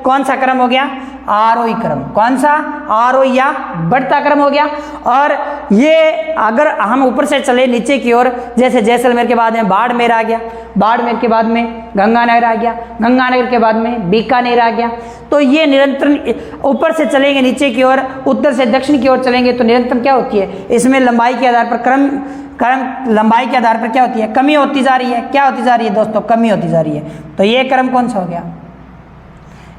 कौन सा क्रम हो गया? आरोही क्रम। कौन सा? आरोही या बढ़ता क्रम हो गया। और ये अगर हम ऊपर से चले नीचे की ओर, जैसे जैसलमेर के बाद में बाड़मेर आ गया, बाड़मेर के बाद में गंगानगर आ गया, गंगानगर के बाद में बीकानेर आ गया, तो ये निरंतर ऊपर से चलेंगे नीचे की ओर, उत्तर से दक्षिण की ओर चलेंगे तो निरंतर क्या होती है? इसमें लंबाई के आधार पर क्रम लंबाई के आधार पर क्या होती है? कमी होती जा रही है। क्या होती जा रही है दोस्तों? कमी होती जा रही है। तो ये क्रम कौन सा हो गया?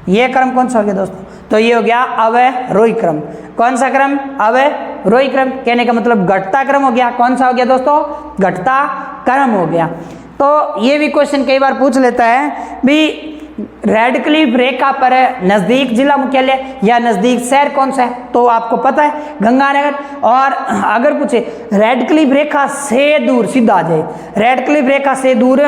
ये क्रम कौन सा हो गया दोस्तों? तो ये हो गया अवरोही क्रम। कौन सा क्रम? अवरोही क्रम। कहने का मतलब घटता क्रम हो गया। कौन सा हो गया दोस्तों? घटता क्रम हो गया। तो ये भी क्वेश्चन कई बार पूछ लेता है भी रेडक्लिफ रेखा पर नजदीक जिला मुख्यालय या नजदीक शहर कौन सा है? तो आपको पता है गंगानगर। और अगर पूछे रेडक्लिफ रेखा से दूर, सीधा आ जाए, रेडक्लिफ रेखा से दूर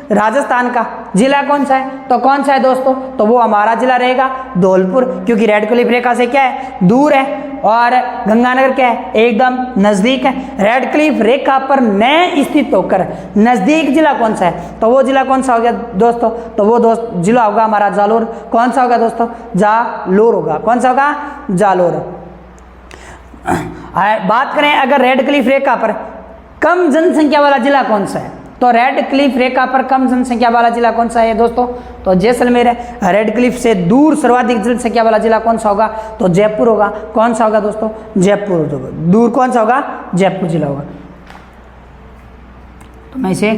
राजस्थान का जिला कौन सा है? तो कौन सा है दोस्तों? तो वो हमारा जिला रहेगा धौलपुर, क्योंकि रेडक्लिफ रेखा से क्या है? दूर है। और गंगानगर क्या है? एकदम नजदीक है। रेडक्लिफ रेखा पर न स्थित होकर नजदीक जिला कौन सा है? तो वो जिला कौन सा हो गया दोस्तों? तो वो जिला होगा हमारा जालोर। कौन सा होगा दोस्तों? जालोर होगा। कौन सा होगा? जालोर। बात करें अगर रेडक्लिफ रेखा पर कम जनसंख्या वाला जिला कौन सा है? तो रेडक्लिफ रेखा पर कम जनसंख्या वाला जिला कौन सा है दोस्तों? तो जैसलमेर है। रेडक्लिफ से दूर सर्वाधिक जनसंख्या वाला जिला कौन सा होगा? तो जयपुर होगा। कौन सा होगा दोस्तों? जयपुर होगा। दूर कौन सा होगा? जयपुर जिला होगा। तो मैं इसे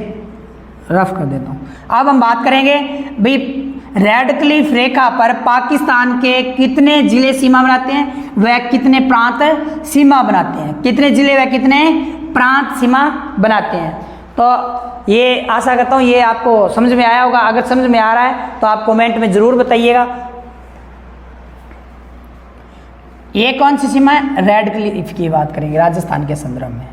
रफ कर देता हूं। अब हम बात करेंगे भाई रेडक्लिफ रेखा पर पाकिस्तान के कितने जिले सीमा बनाते हैं, वह कितने प्रांत सीमा बनाते हैं? कितने जिले व कितने प्रांत सीमा बनाते हैं? तो ये आशा करता हूँ ये आपको समझ में आया होगा। अगर समझ में आ रहा है तो आप कमेंट में जरूर बताइएगा। ये कौन सी सीमा है? रेडक्लिफ की बात करेंगे राजस्थान के संदर्भ में।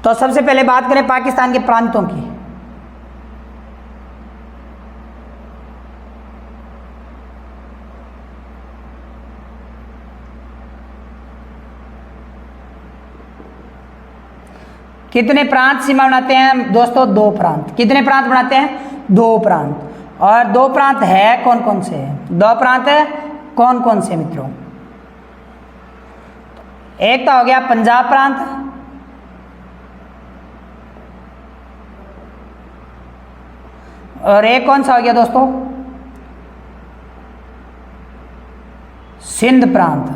तो सबसे पहले बात करें पाकिस्तान के प्रांतों की। कितने प्रांत सीमा बनाते हैं दोस्तों? 2 प्रांत। कितने प्रांत बनाते हैं? 2 प्रांत। और 2 प्रांत है कौन कौन से? 2 प्रांत कौन कौन से मित्रों? एक तो हो गया पंजाब प्रांत, और एक कौन सा हो गया दोस्तों? सिंध प्रांत।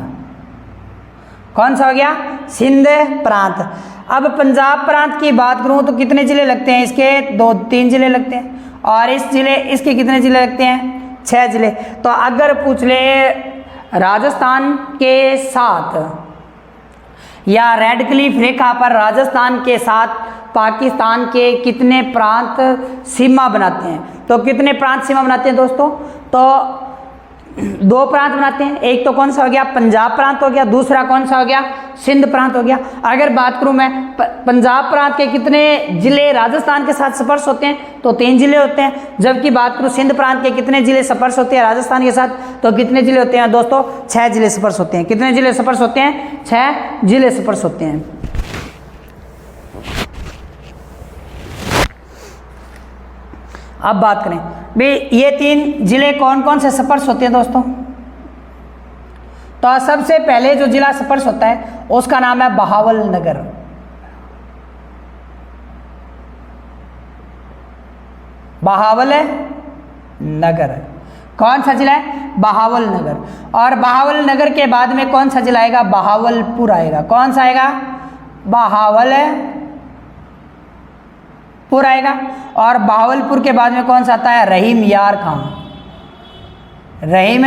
कौन सा हो गया? सिंध प्रांत। अब पंजाब प्रांत की बात करूं तो कितने जिले लगते हैं इसके? 2-3 जिले लगते हैं। और इसके कितने जिले लगते हैं? 6 जिले। तो अगर पूछ ले राजस्थान के साथ या रेडक्लिफ रेखा पर राजस्थान के साथ पाकिस्तान के कितने प्रांत सीमा बनाते हैं? तो कितने प्रांत सीमा बनाते हैं दोस्तों? तो 2 प्रांत बनाते हैं। एक तो कौन सा हो गया? पंजाब प्रांत हो गया। दूसरा कौन सा हो गया? सिंध प्रांत हो गया। अगर बात करूं मैं पंजाब प्रांत के कितने जिले राजस्थान के साथ स्पर्श होते हैं? तो 3 जिले होते हैं। जबकि बात करूं सिंध प्रांत के कितने जिले स्पर्श होते हैं राजस्थान के साथ? तो कितने जिले होते हैं दोस्तों? 6 जिले स्पर्श होते हैं। कितने जिले स्पर्श होते हैं? 6 जिले स्पर्श होते हैं। अब बात करें भाई ये 3 जिले कौन कौन से स्पर्श होते हैं दोस्तों? तो सबसे पहले जो जिला स्पर्श होता है उसका नाम है बहावलनगर। बहावलनगर कौन सा जिला है? बहावलनगर। और बहावलनगर के बाद में कौन सा जिला आएगा? बहावलपुर आएगा। कौन सा आएगा? बहावलपुर आएगा। और बहावलपुर के बाद में कौन सा आता है? रहीम यार खान। रहीम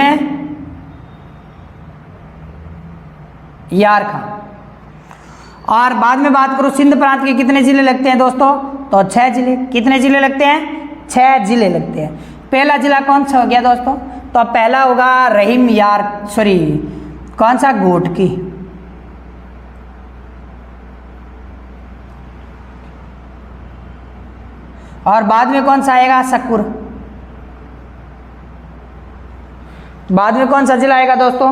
यार खान। और बाद में बात करूं सिंध प्रांत के कितने जिले लगते हैं दोस्तों, तो 6 जिले। कितने जिले लगते हैं, 6 जिले लगते हैं। पहला जिला कौन सा हो गया दोस्तों, तो पहला होगा रहीम यार सॉरी कौन सा, घोटकी। और बाद में कौन सा आएगा, शक्कुर। बाद में कौन सा जिला आएगा दोस्तों,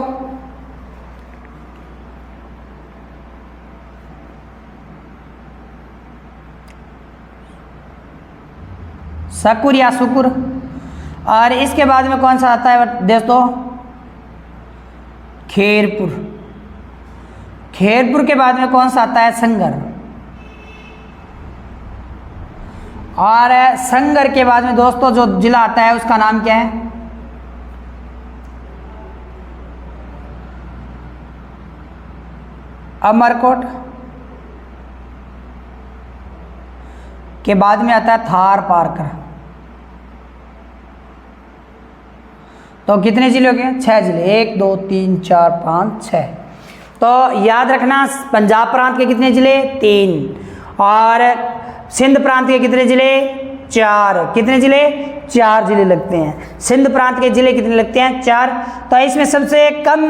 शक्कुर या शुकुर। और इसके बाद में कौन सा आता है दोस्तों, खेरपुर। खेरपुर के बाद में कौन सा आता है, संगर। और संगर के बाद में दोस्तों जो जिला आता है उसका नाम क्या है, अमरकोट। के बाद में आता है थार पारकर। तो कितने जिले हो गए, 6 जिले, 1 2 3 4 5 6। तो याद रखना पंजाब प्रांत के कितने जिले, 3। और सिंध प्रांत के कितने जिले, 4। कितने जिले, 4 जिले लगते हैं। सिंध प्रांत के जिले कितने लगते हैं, 4। तो इसमें सबसे कम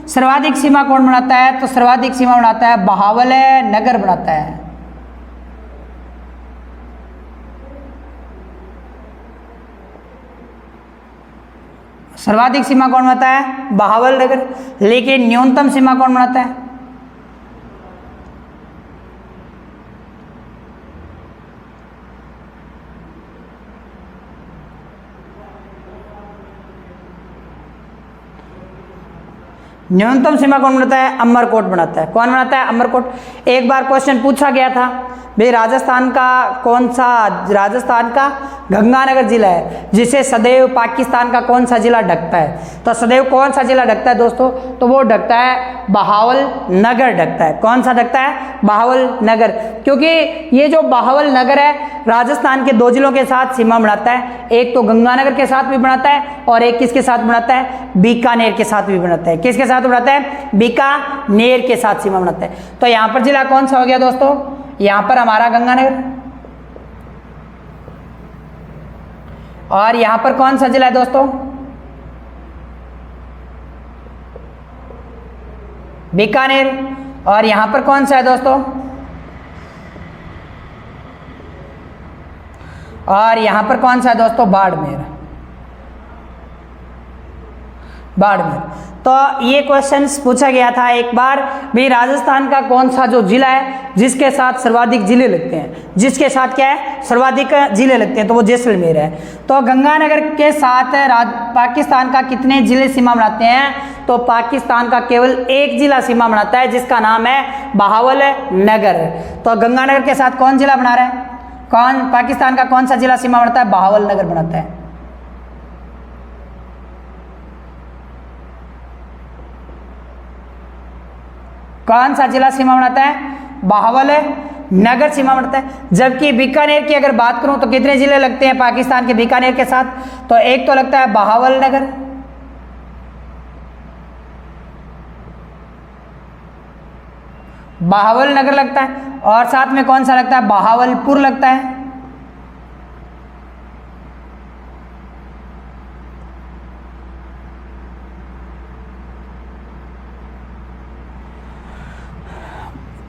सर्वाधिक सीमा कौन बनाता है, तो सर्वाधिक सीमा बनाता है बहावल नगर बनाता है। सर्वाधिक सीमा कौन बनाता है, बहावल नगर। लेकिन न्यूनतम सीमा कौन बनाता है, न्यूनतम सीमा कौन बनाता है, अमरकोट बनाता है। कौन बनाता है, अमरकोट। एक बार क्वेश्चन पूछा गया था भाई राजस्थान का कौन सा, राजस्थान का गंगानगर जिला है जिसे सदैव पाकिस्तान का कौन सा जिला ढकता है, तो सदैव कौन सा जिला ढकता है दोस्तों, तो वो ढकता है बहावल नगर ढकता है। कौन सा ढकता है, बहावल नगर। क्योंकि ये जो बहावल नगर है राजस्थान के 2 जिलों के साथ सीमा बनाता है, एक तो गंगानगर के साथ भी बनाता है और एक किसके साथ बनाता है, बीकानेर के साथ भी बनाता है। किसके साथ बनाता है, बीकानेर के साथ सीमा बनाता है। तो यहां पर जिला कौन सा हो गया दोस्तों, यहां पर हमारा गंगानगर। और यहां पर कौन सा जिला है दोस्तों, बीकानेर। और यहां पर कौन सा है दोस्तों, और यहां पर कौन सा है दोस्तों, बाड़मेर। बाड़मेर। तो ये क्वेश्चंस पूछा गया था एक बार भी, राजस्थान का कौन सा जो जिला है जिसके साथ सर्वाधिक जिले लगते हैं, जिसके साथ क्या है, सर्वाधिक जिले लगते हैं, तो वो जैसलमेर है। तो गंगानगर के साथ पाकिस्तान का कितने जिले सीमा बनाते हैं, तो पाकिस्तान का केवल एक जिला सीमा बनाता है जिसका नाम है बहावल नगर। तो गंगानगर के साथ कौन जिला बना रहा है, कौन पाकिस्तान का कौन सा जिला सीमा बनाता है, बहावल नगर बनाता है। कौन सा जिला सीमा बनाता है, बहावल नगर सीमा बनाता है। जबकि बीकानेर की अगर बात करूं तो कितने जिले लगते हैं पाकिस्तान के बीकानेर के साथ, तो एक तो लगता है बहावल नगर, बहावल नगर लगता है, और साथ में कौन सा लगता है, बहावलपुर लगता है।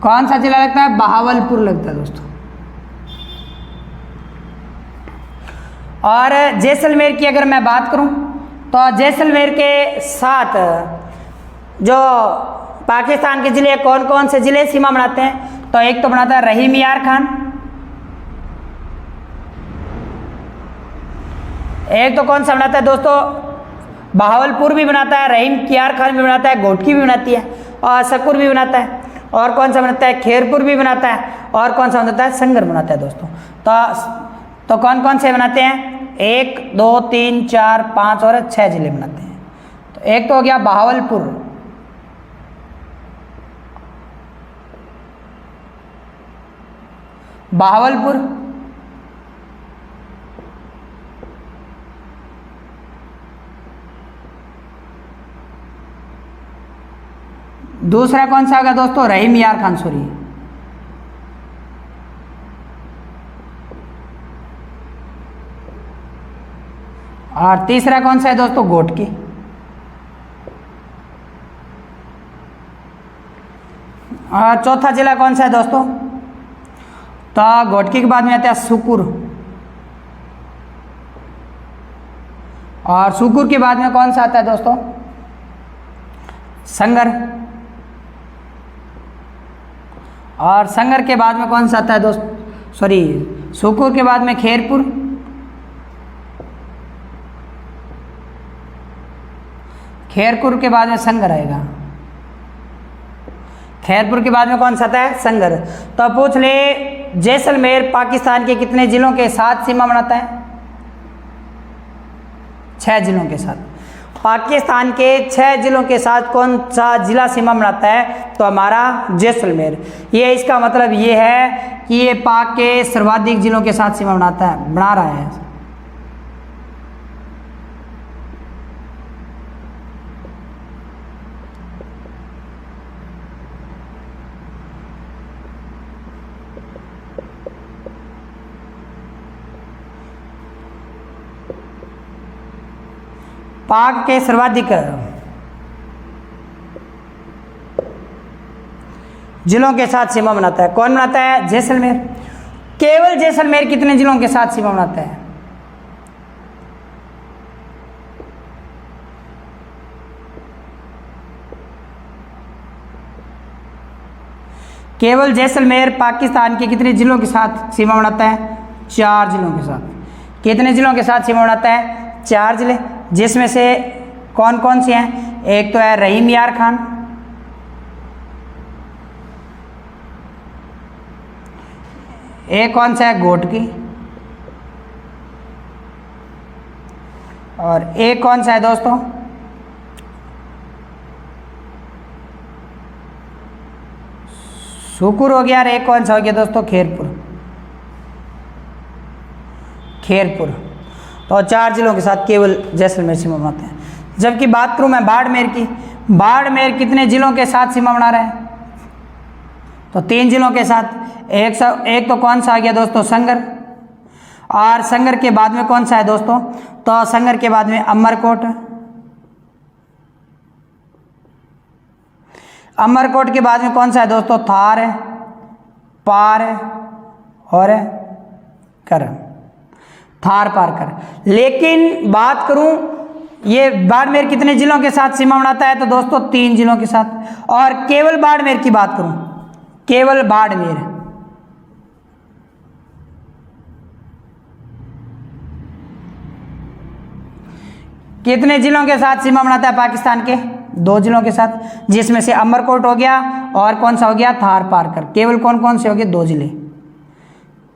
कौन सा जिला लगता है, बहावलपुर लगता है दोस्तों। और जैसलमेर की अगर मैं बात करूं तो जैसलमेर के साथ जो पाकिस्तान के जिले कौन कौन से जिले सीमा बनाते हैं, तो एक तो बनाता है रहीम यार खान, एक तो कौन सा बनाता है दोस्तों, बहावलपुर भी बनाता है, रहीम यार खान भी बनाता है, घोटकी भी बनाती है, और शक्कुर भी बनाता है, और कौन सा बनाता है, खेरपुर भी बनाता है, और कौन सा बनाता है, संगर बनाता है दोस्तों। तो कौन कौन से बनाते हैं, 1 2 3 4 5 और 6 जिले बनाते हैं। तो एक तो हो गया बहावलपुर, बहावलपुर, दूसरा कौन सा होगा दोस्तों, रहीम यार खान सूरी। और तीसरा कौन सा है दोस्तों, घोटकी। और चौथा जिला कौन सा है दोस्तों, तो घोटकी के बाद में आता है सुकुर। और सुकुर के बाद में कौन सा आता है दोस्तों, संगर। और संगर के बाद में कौन सा आता है दोस्तों, सॉरी, सुकुर के बाद में खेरपुर। खेरपुर के बाद में संगर आएगा। खैरपुर के बाद में कौन सा आता है, संगर। तो पूछ ले, जैसलमेर पाकिस्तान के कितने जिलों के साथ सीमा बनाता है? 6 जिलों के साथ। पाकिस्तान के 6 जिलों के साथ कौन सा जिला सीमा बनाता है? तो हमारा जैसलमेर। ये इसका मतलब ये है कि ये पाक के सर्वाधिक जिलों के साथ सीमा बना रहा है। पाक के सर्वाधिक जिलों के साथ सीमा बनाता है। कौन बनाता है? जैसलमेर। केवल जैसलमेर कितने जिलों के साथ सीमा बनाता है? केवल जैसलमेर पाकिस्तान के कितने जिलों के साथ सीमा बनाता है? 4 जिलों के साथ। कितने जिलों के साथ सीमा बनाता है? 4 जिले, जिसमें से कौन कौन से हैं? एक तो है रहीम यार खान, एक कौन सा है घोटकी, और एक कौन सा है दोस्तों सुकुर हो गया, और एक कौन सा हो गया दोस्तों खेरपुर। तो 4 जिलों के साथ केवल जैसलमेर सीमा बनाते हैं। जबकि बात करूं मैं बाड़मेर की, बाड़मेर कितने जिलों के साथ सीमा बना रहा है? तो 3 जिलों के साथ। एक तो कौन सा आ गया दोस्तों संगर, और संगर के बाद में कौन सा है दोस्तों? तो संगर के बाद में अमरकोट, अमरकोट के बाद में कौन सा है दोस्तों? थार है, पार है, और है कर, थार पार कर। लेकिन बात करूं ये बाड़मेर कितने जिलों के साथ सीमा बनाता है? तो दोस्तों 3 जिलों के साथ। और केवल बाड़मेर की बात करूं, केवल बाड़मेर कितने जिलों के साथ सीमा बनाता है पाकिस्तान के? 2 जिलों के साथ, जिसमें से अमरकोट हो गया और कौन सा हो गया? थार पारकर। केवल कौन कौन से हो गए? 2 जिले,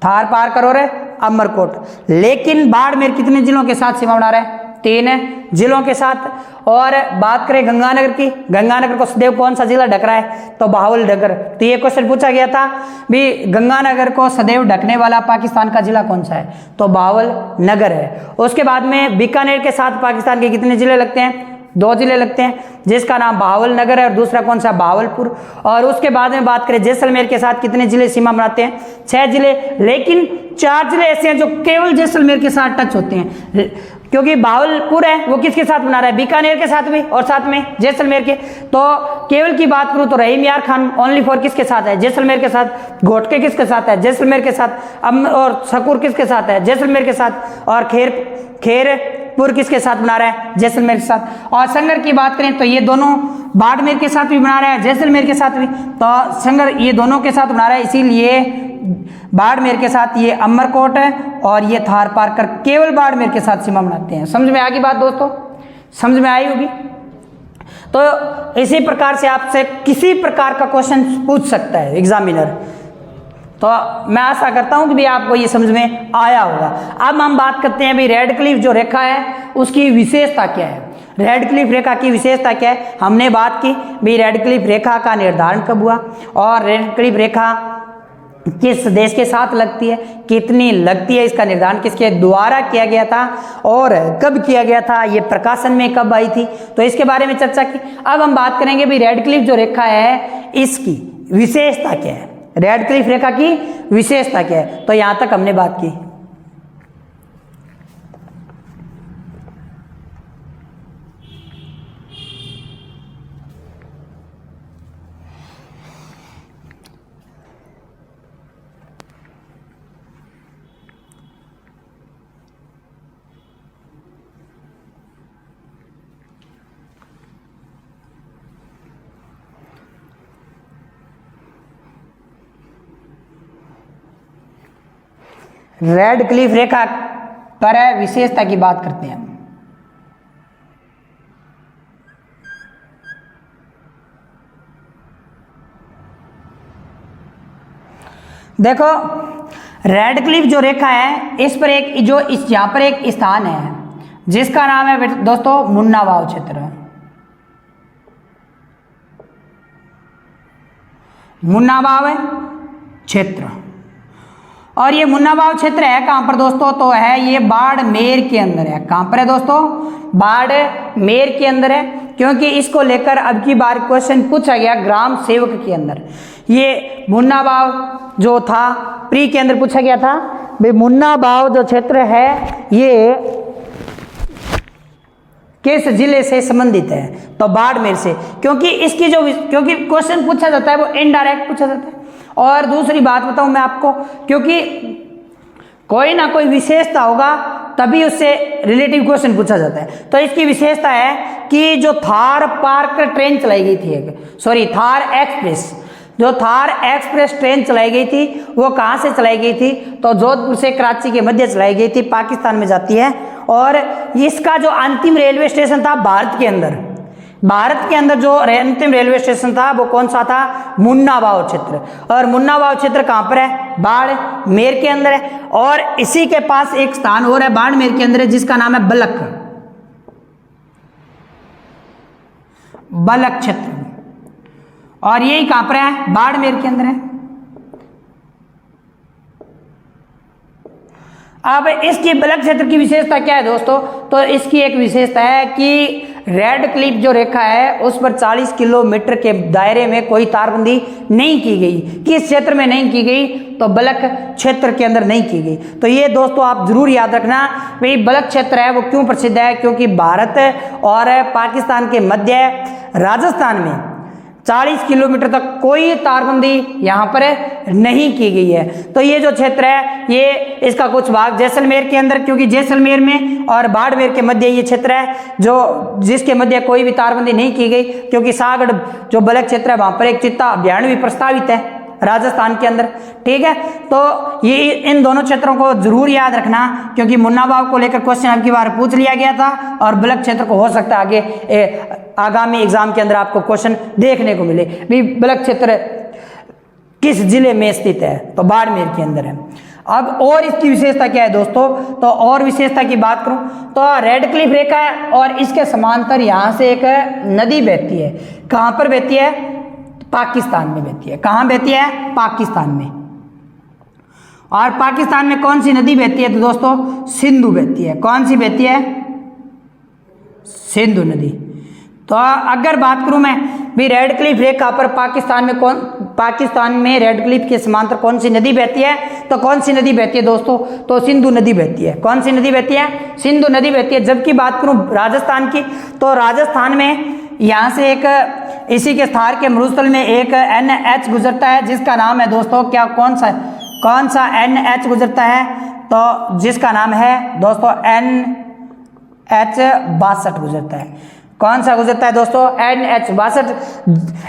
थार पारकर और अमरकोट। लेकिन बाड़मेर कितने जिलों के साथ सीमा बना रहा है? 3 जिलों के साथ। और बात करें गंगानगर की, गंगानगर को सदैव कौन सा जिला ढक रहा है? तो बाहुलनगर। तो ये क्वेश्चन पूछा गया था भी गंगानगर को सदैव ढकने वाला पाकिस्तान का जिला कौन सा है? तो बाहुलनगर है। उसके बाद में बीकानेर के साथ पाकिस्तान के कितने जिले लगते हैं? 2 जिले लगते हैं, जिसका नाम बाहुलनगर है और दूसरा कौन सा? बावलपुर। और उसके बाद में बात करें जैसलमेर के साथ कितने जिले सीमा बनाते हैं? 6 जिले। लेकिन 4 जिले ऐसे हैं जो केवल जैसलमेर के साथ टच होते हैं, क्योंकि बावलपुर है वो किसके साथ बना रहा है? बीकानेर के साथ भी, और साथ में जैसलमेर के। तो केवल की बात करूं तो रहीम यार खान ओनली फॉर किसके साथ है? जैसलमेर के साथ। घोटके किसके साथ है? जैसलमेर के साथ। और सकुर किसके साथ है? जैसलमेर के साथ। और खेरपुर किसके साथ बना रहा है? जैसलमेर के साथ। और संगर की बात करें तो ये दोनों बाड़मेर के साथ भी बना रहा है, जैसलमेर के साथ भी। तो संगर ये दोनों के साथ बना रहा है, इसीलिए बाड़मेर के साथ ये अमरकोट है और ये थार पारकर केवल बाड़मेर के साथ सीमा बनाते हैं। समझ में आ गई बात दोस्तों? समझ में आई होगी। तो इसी प्रकार से आपसे किसी प्रकार का क्वेश्चन पूछ सकता है एग्जामिनर। तो मैं आशा करता हूं कि भी आपको ये समझ में आया होगा। अब हम बात करते हैं भी रेडक्लिफ जो रेखा है उसकी विशेषता क्या है। रेडक्लिफ रेखा की विशेषता क्या है? हमने बात की भी रेडक्लिफ रेखा का निर्धारण कब हुआ, और रेडक्लिफ रेखा किस देश के साथ लगती है, कितनी लगती है, इसका निर्धारण किसके द्वारा किया गया था और कब किया गया था, ये प्रकाशन में कब आई थी, तो इसके बारे में चर्चा की। अब हम बात करेंगे भी रेडक्लिफ जो रेखा है इसकी विशेषता क्या है, रेडक्लिफ रेखा की विशेषता क्या है, तो यहां तक हमने बात की। रेडक्लिफ रेखा पर विशेषता की बात करते हैं। देखो रेडक्लिफ जो रेखा है इस पर एक जो इस यहां पर एक स्थान है जिसका नाम है दोस्तों मुन्नाभाव क्षेत्र। मुन्नाभाव क्षेत्र, और ये मुन्नाभाव क्षेत्र है कहां पर दोस्तों, तो है ये बाड़मेर के अंदर है। कहां पर है दोस्तों, बाड़मेर के अंदर है, क्योंकि इसको लेकर अब की बार क्वेश्चन पूछा गया ग्राम सेवक के अंदर। ये मुन्नाभाव जो था प्री के अंदर पूछा गया था भाई मुन्नाभाव जो क्षेत्र है ये किस जिले से संबंधित है, तो बाड़मेर से, क्योंकि इसकी जो क्योंकि क्वेश्चन पूछा जाता है वो इनडायरेक्ट पूछा जाता है। और दूसरी बात बताऊं मैं आपको, क्योंकि कोई ना कोई विशेषता होगा तभी उससे रिलेटिव क्वेश्चन पूछा जाता है। तो इसकी विशेषता है कि जो थार पार्क ट्रेन चलाई गई थी, थार एक्सप्रेस, जो थार एक्सप्रेस ट्रेन चलाई गई थी वो कहाँ से चलाई गई थी, तो जोधपुर से कराची के मध्य चलाई गई थी, पाकिस्तान में जाती है। और इसका जो अंतिम रेलवे स्टेशन था भारत के अंदर जो अंतिम रेलवे स्टेशन था वो कौन सा था, मुन्नाभाव क्षेत्र। और मुन्नाभाव क्षेत्र कहां पर है, बाड़मेर के अंदर है। और इसी के पास एक स्थान और है बाड़मेर के अंदर है जिसका नाम है बलक क्षेत्र, और यही कहां पर है, बाड़मेर के अंदर है। अब इसकी बलक क्षेत्र की विशेषता क्या है दोस्तों, तो इसकी एक विशेषता है कि रेडक्लिफ जो रेखा है उस पर 40 किलोमीटर के दायरे में कोई तारबंदी नहीं की गई। किस क्षेत्र में नहीं की गई, तो बलक क्षेत्र के अंदर नहीं की गई। तो ये दोस्तों आप जरूर याद रखना भाई बलक क्षेत्र है वो क्यों प्रसिद्ध है, क्योंकि भारत और पाकिस्तान के मध्य राजस्थान में 40 किलोमीटर तक कोई तारबंदी यहां पर नहीं की गई है। तो ये जो क्षेत्र है ये इसका कुछ भाग जैसलमेर के अंदर, क्योंकि जैसलमेर में और बाड़मेर के मध्य ये क्षेत्र है जो जिसके मध्य कोई भी तारबंदी नहीं की गई, क्योंकि सागड़ जो बलक क्षेत्र है वहां पर एक चित्ता अभ्यारण्य भी प्रस्तावित है राजस्थान के अंदर। ठीक है, तो ये इन दोनों क्षेत्रों को जरूर याद रखना, क्योंकि मुन्नाभाव को लेकर क्वेश्चन अब की बार पूछ लिया गया था, और बलक क्षेत्र को हो सकता है आगे आगामी एग्जाम के अंदर आपको क्वेश्चन देखने को मिले। भी बलक क्षेत्र किस जिले में स्थित है, तो बाड़मेर के अंदर है। अब और इसकी विशेषता क्या है दोस्तों, तो और विशेषता की बात करूं तो रेडक्लिफ रेखा है और इसके समांतर यहां से एक नदी बहती है। कहां पर बहती है, पाकिस्तान में बहती है। कहां बहती है, पाकिस्तान में। और पाकिस्तान में कौन सी नदी बहती है, तो दोस्तों सिंधु बहती है। कौन सी बहती है, सिंधु नदी। तो अगर बात करूं मैं भी रेडक्लिफ रेखा पर पाकिस्तान में रेडक्लिफ के समांतर कौन सी नदी बहती है, तो कौन सी नदी बहती है दोस्तों, तो सिंधु नदी बहती है। कौन सी नदी बहती है, सिंधु नदी बहती है। जबकि बात करूं राजस्थान की, तो राजस्थान में यहां से एक इसी के थार के मरुस्थल में एक NH गुजरता है जिसका नाम है दोस्तों क्या, कौन सा NH गुजरता है, तो जिसका नाम है दोस्तों NH 62 गुजरता है। कौन सा गुजरता है दोस्तों, NH 62।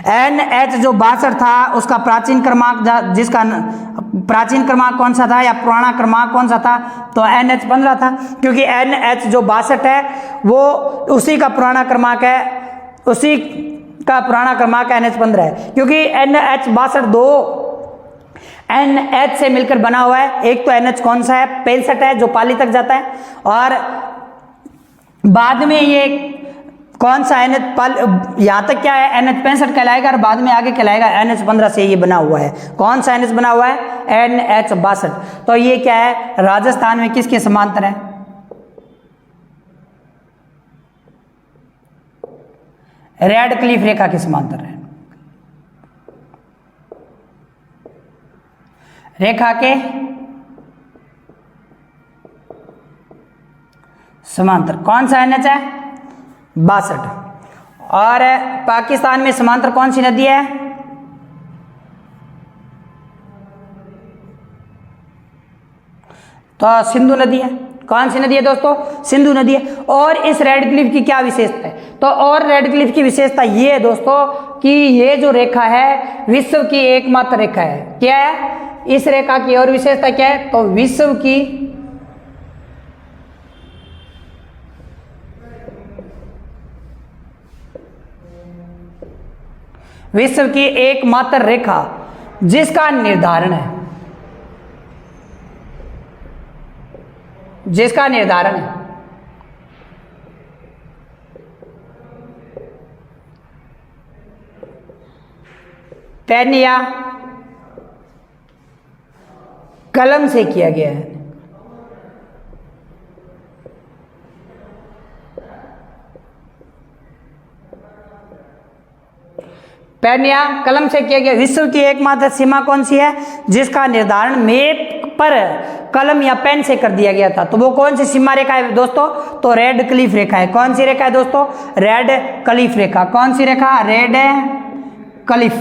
NH जो 62 था उसका प्राचीन क्रमांक जिसका प्राचीन क्रमांक कौन सा था या पुराना क्रमांक कौन सा था, तो NH 15 था, क्योंकि NH जो 62 है वो उसी का पुराना क्रमांक है, उसी का पुराना क्रमांक NH 15 है, क्योंकि NH 62 दो NH से मिलकर बना हुआ है। एक तो NH कौन सा है, 65 है जो पाली तक जाता है, और बाद में ये कौन सा NH पल यहाँ तक क्या है NH65 कहलाएगा और बाद में आगे कहलाएगा NH15 से ये बना हुआ है। कौन सा NH बना हुआ है? NH62। तो ये क्या है? राजस्थान में किसके समांतर है? रेडक्लिफ रेखा के समांतर है। रेखा के समांतर कौन सा NH है? 62। और पाकिस्तान में समांतर कौन सी नदी है? तो सिंधु नदी है। कौन सी नदी है दोस्तों? सिंधु नदी है। और इस रेडक्लिफ की क्या विशेषता है? तो और रेडक्लिफ की विशेषता ये है दोस्तों कि ये जो रेखा है विश्व की एकमात्र रेखा है। क्या है इस रेखा की और विशेषता क्या है? तो विश्व की एकमात्र रेखा जिसका निर्धारण है, पेन या कलम से किया गया है। पेन या कलम से किया गया। विश्व की एकमात्र सीमा कौन सी है जिसका निर्धारण मैप पर कलम या पेन से कर दिया गया था? तो वो कौन सी सीमा रेखा है दोस्तों? तो रेडक्लिफ रेखा है। कौन सी रेखा है दोस्तों? रेडक्लिफ रेखा। कौन सी रेखा? रेडक्लिफ।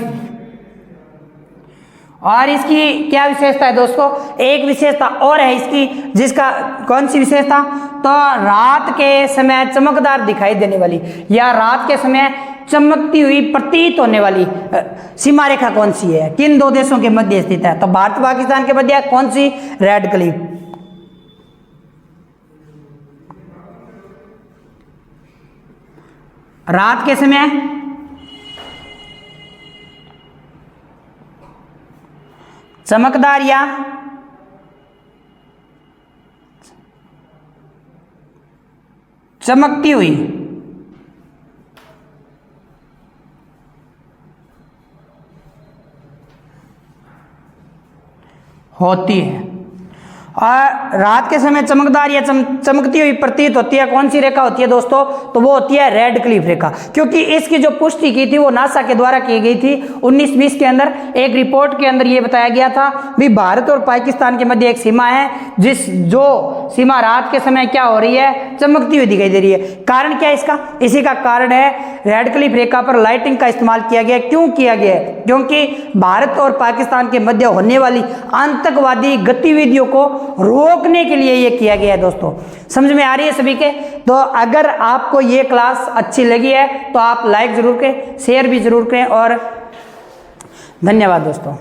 और इसकी क्या विशेषता है दोस्तों? एक विशेषता और है इसकी, जिसका कौन सी विशेषता? तो रात के समय चमकदार दिखाई देने वाली या रात के समय चमकती हुई प्रतीत होने वाली सीमा रेखा कौन सी है? किन दो देशों के मध्य स्थित है? तो भारत पाकिस्तान के मध्य कौन सी? रेडक्लिफ। रात के समय चमकदार या चमकती हुई होती है। और रात के समय चमकदार या चमकती हुई प्रतीत होती है कौन सी रेखा होती है दोस्तों? तो वो होती है रेडक्लिफ रेखा। क्योंकि इसकी जो पुष्टि की थी वो नासा के द्वारा की गई थी 1920 के अंदर। एक रिपोर्ट के अंदर ये बताया गया था भी भारत और पाकिस्तान के मध्य एक सीमा है जो सीमा रात के समय क्या हो रही है? चमकती हुई दिखाई दे रही है। कारण क्या है इसका? इसी का कारण है रेडक्लिफ रेखा पर लाइटिंग का इस्तेमाल किया गया। क्यों किया गया है? क्योंकि भारत और पाकिस्तान के मध्य होने वाली आतंकवादी गतिविधियों को रोकने के लिए ये किया गया है दोस्तों। समझ में आ रही है सभी के? तो अगर आपको ये क्लास अच्छी लगी है तो आप लाइक जरूर करें, शेयर भी जरूर करें और धन्यवाद दोस्तों।